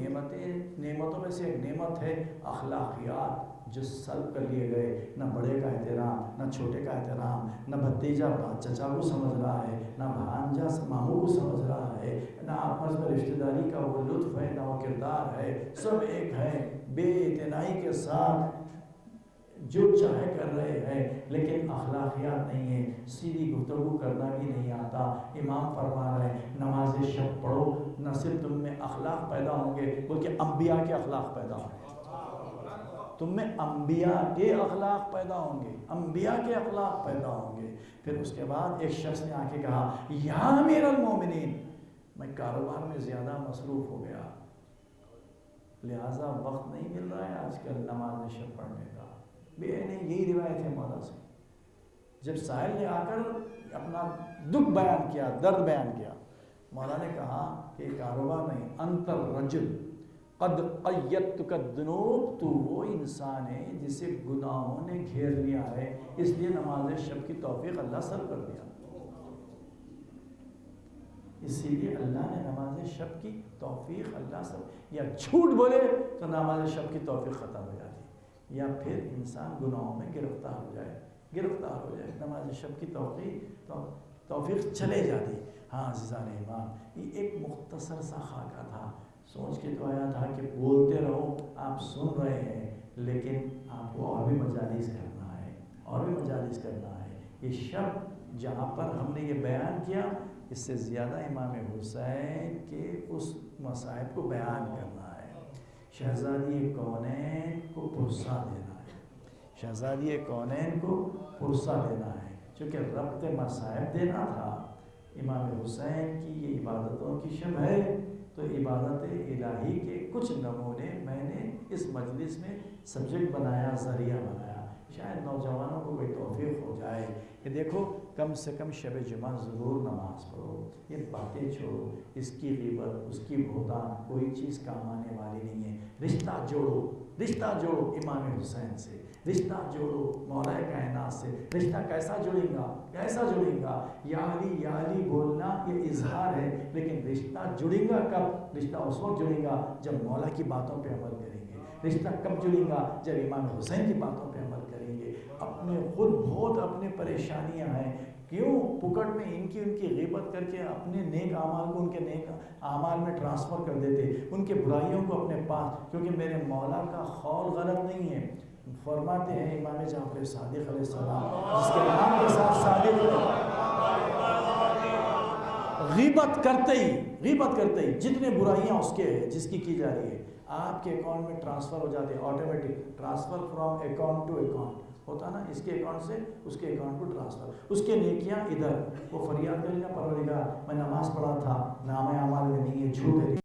نعمتوں میں سے ایک نعمت ہے اخلاقیات، جو سلب کر لیے گئے۔ نہ بڑے کا احترام، نہ چھوٹے کا احترام، نہ بھتیجا چچا کو سمجھ رہا ہے، نہ بھانجا ماموں کو سمجھ رہا ہے، نہ آپس میں رشتہ داری کا وہ لطف ہے، نہ وہ کردار ہے۔ سب ایک ہے، بے اعتنائی کے ساتھ جو چاہے کر رہے ہیں لیکن اخلاقیات نہیں ہیں، سیدھی گفتگو کرنا بھی نہیں آتا۔ امام فرما رہے ہیں نماز شب پڑھو، نہ صرف تم میں اخلاق پیدا ہوں گے بلکہ انبیاء کے اخلاق پیدا ہوں گے۔ تم میں انبیاء کے اخلاق پیدا ہوں گے، انبیاء کے اخلاق پیدا ہوں گے۔ پھر اس کے بعد ایک شخص نے آ کے کہا یا امیر المومنین، میں کاروبار میں زیادہ مصروف ہو گیا، لہٰذا وقت نہیں مل رہا ہے آج کل نماز شب پڑھنے کا۔ نہیں، یہی روایت ہے مولا سے۔ جب سائل نے آ کر اپنا دکھ بیان کیا، درد بیان کیا، مولا نے کہا کہ کاروبار نہیں، انت الرجل قد قیدتک الذنوب، تو وہ انسان ہے جسے گناہوں نے گھیر لیا ہے، اس لیے نماز شب کی توفیق اللہ سب کر دیا۔ اسی لیے اللہ نے نماز شب کی توفیق اللہ سب، یا جھوٹ بولے تو نماز شب کی توفیق ختم ہو جاتی، یا پھر انسان گناہوں میں گرفتار ہو جائے، نماز شب کی توفیق چلے جاتی۔ ہاں عزیزان ایمان، یہ ایک مختصر سا خاکہ تھا، سوچ کے تو آیا تھا کہ بولتے رہو، آپ سن رہے ہیں، لیکن آپ کو اور بھی مجالس کرنا ہے، یہ شب جہاں پر ہم نے یہ بیان کیا، اس سے زیادہ امام حسین کے اس مصائب کو بیان کرنا ہے۔ شہزادی کونین کو پرسہ دینا ہے، چونکہ ربط مصائب دینا تھا۔ امام حسین کی یہ عبادتوں کی شب ہے، تو عبادت الہی کے کچھ نمونے میں نے اس مجلس میں سبجیکٹ بنایا، ذریعہ بنایا، شاید نوجوانوں کو کوئی توفیق ہو جائے کہ دیکھو کم سے کم شب جمعہ ضرور نماز پڑھو، یہ باتیں چھوڑو، اس کی غیبت، اس کی بہتان، کوئی چیز کام آنے والی نہیں ہے۔ رشتہ جوڑو امام حسین سے، رشتہ جوڑو مولا کائنات سے۔ رشتہ کیسا جڑیں گا؟ یا علی بولنا یہ اظہار ہے، لیکن رشتہ جڑیں گا کب؟ رشتہ اس وقت جڑیں گا جب مولا کی باتوں پہ عمل کریں گے۔ رشتہ کب جڑیں گا؟ جب امام حسین کی باتوں پہ عمل کریں گے۔ بہت اپنے پریشانیاں ہیں، کیوں پکڑ میں ان کی غیبت کر کے اپنے نیک اعمال کو ان کے نیک اعمال میں ٹرانسفر کر دیتے، ان کے برائیوں کو اپنے پاس، کیونکہ میرے مولا کا قول غلط نہیں ہے۔ فرماتے ہیں امام جعفر صادق علیہ السلام، جس کے نام کے ساتھ صادق غیبت کرتے ہی جتنے برائیاں اس کے جس کی جا رہی ہے آپ کے اکاؤنٹ میں ٹرانسفر ہو جاتے ہیں، automatic transfer from account to account ہوتا نا، اس کے اکاؤنٹ سے اس کے اکاؤنٹ کو ٹرانسفر، اس کے نیکیاں ادھر، وہ فریاد کرے گا پروردگار میں نماز پڑھا تھا، نام اعمال میں نہیں ہے، جھوٹ ہے۔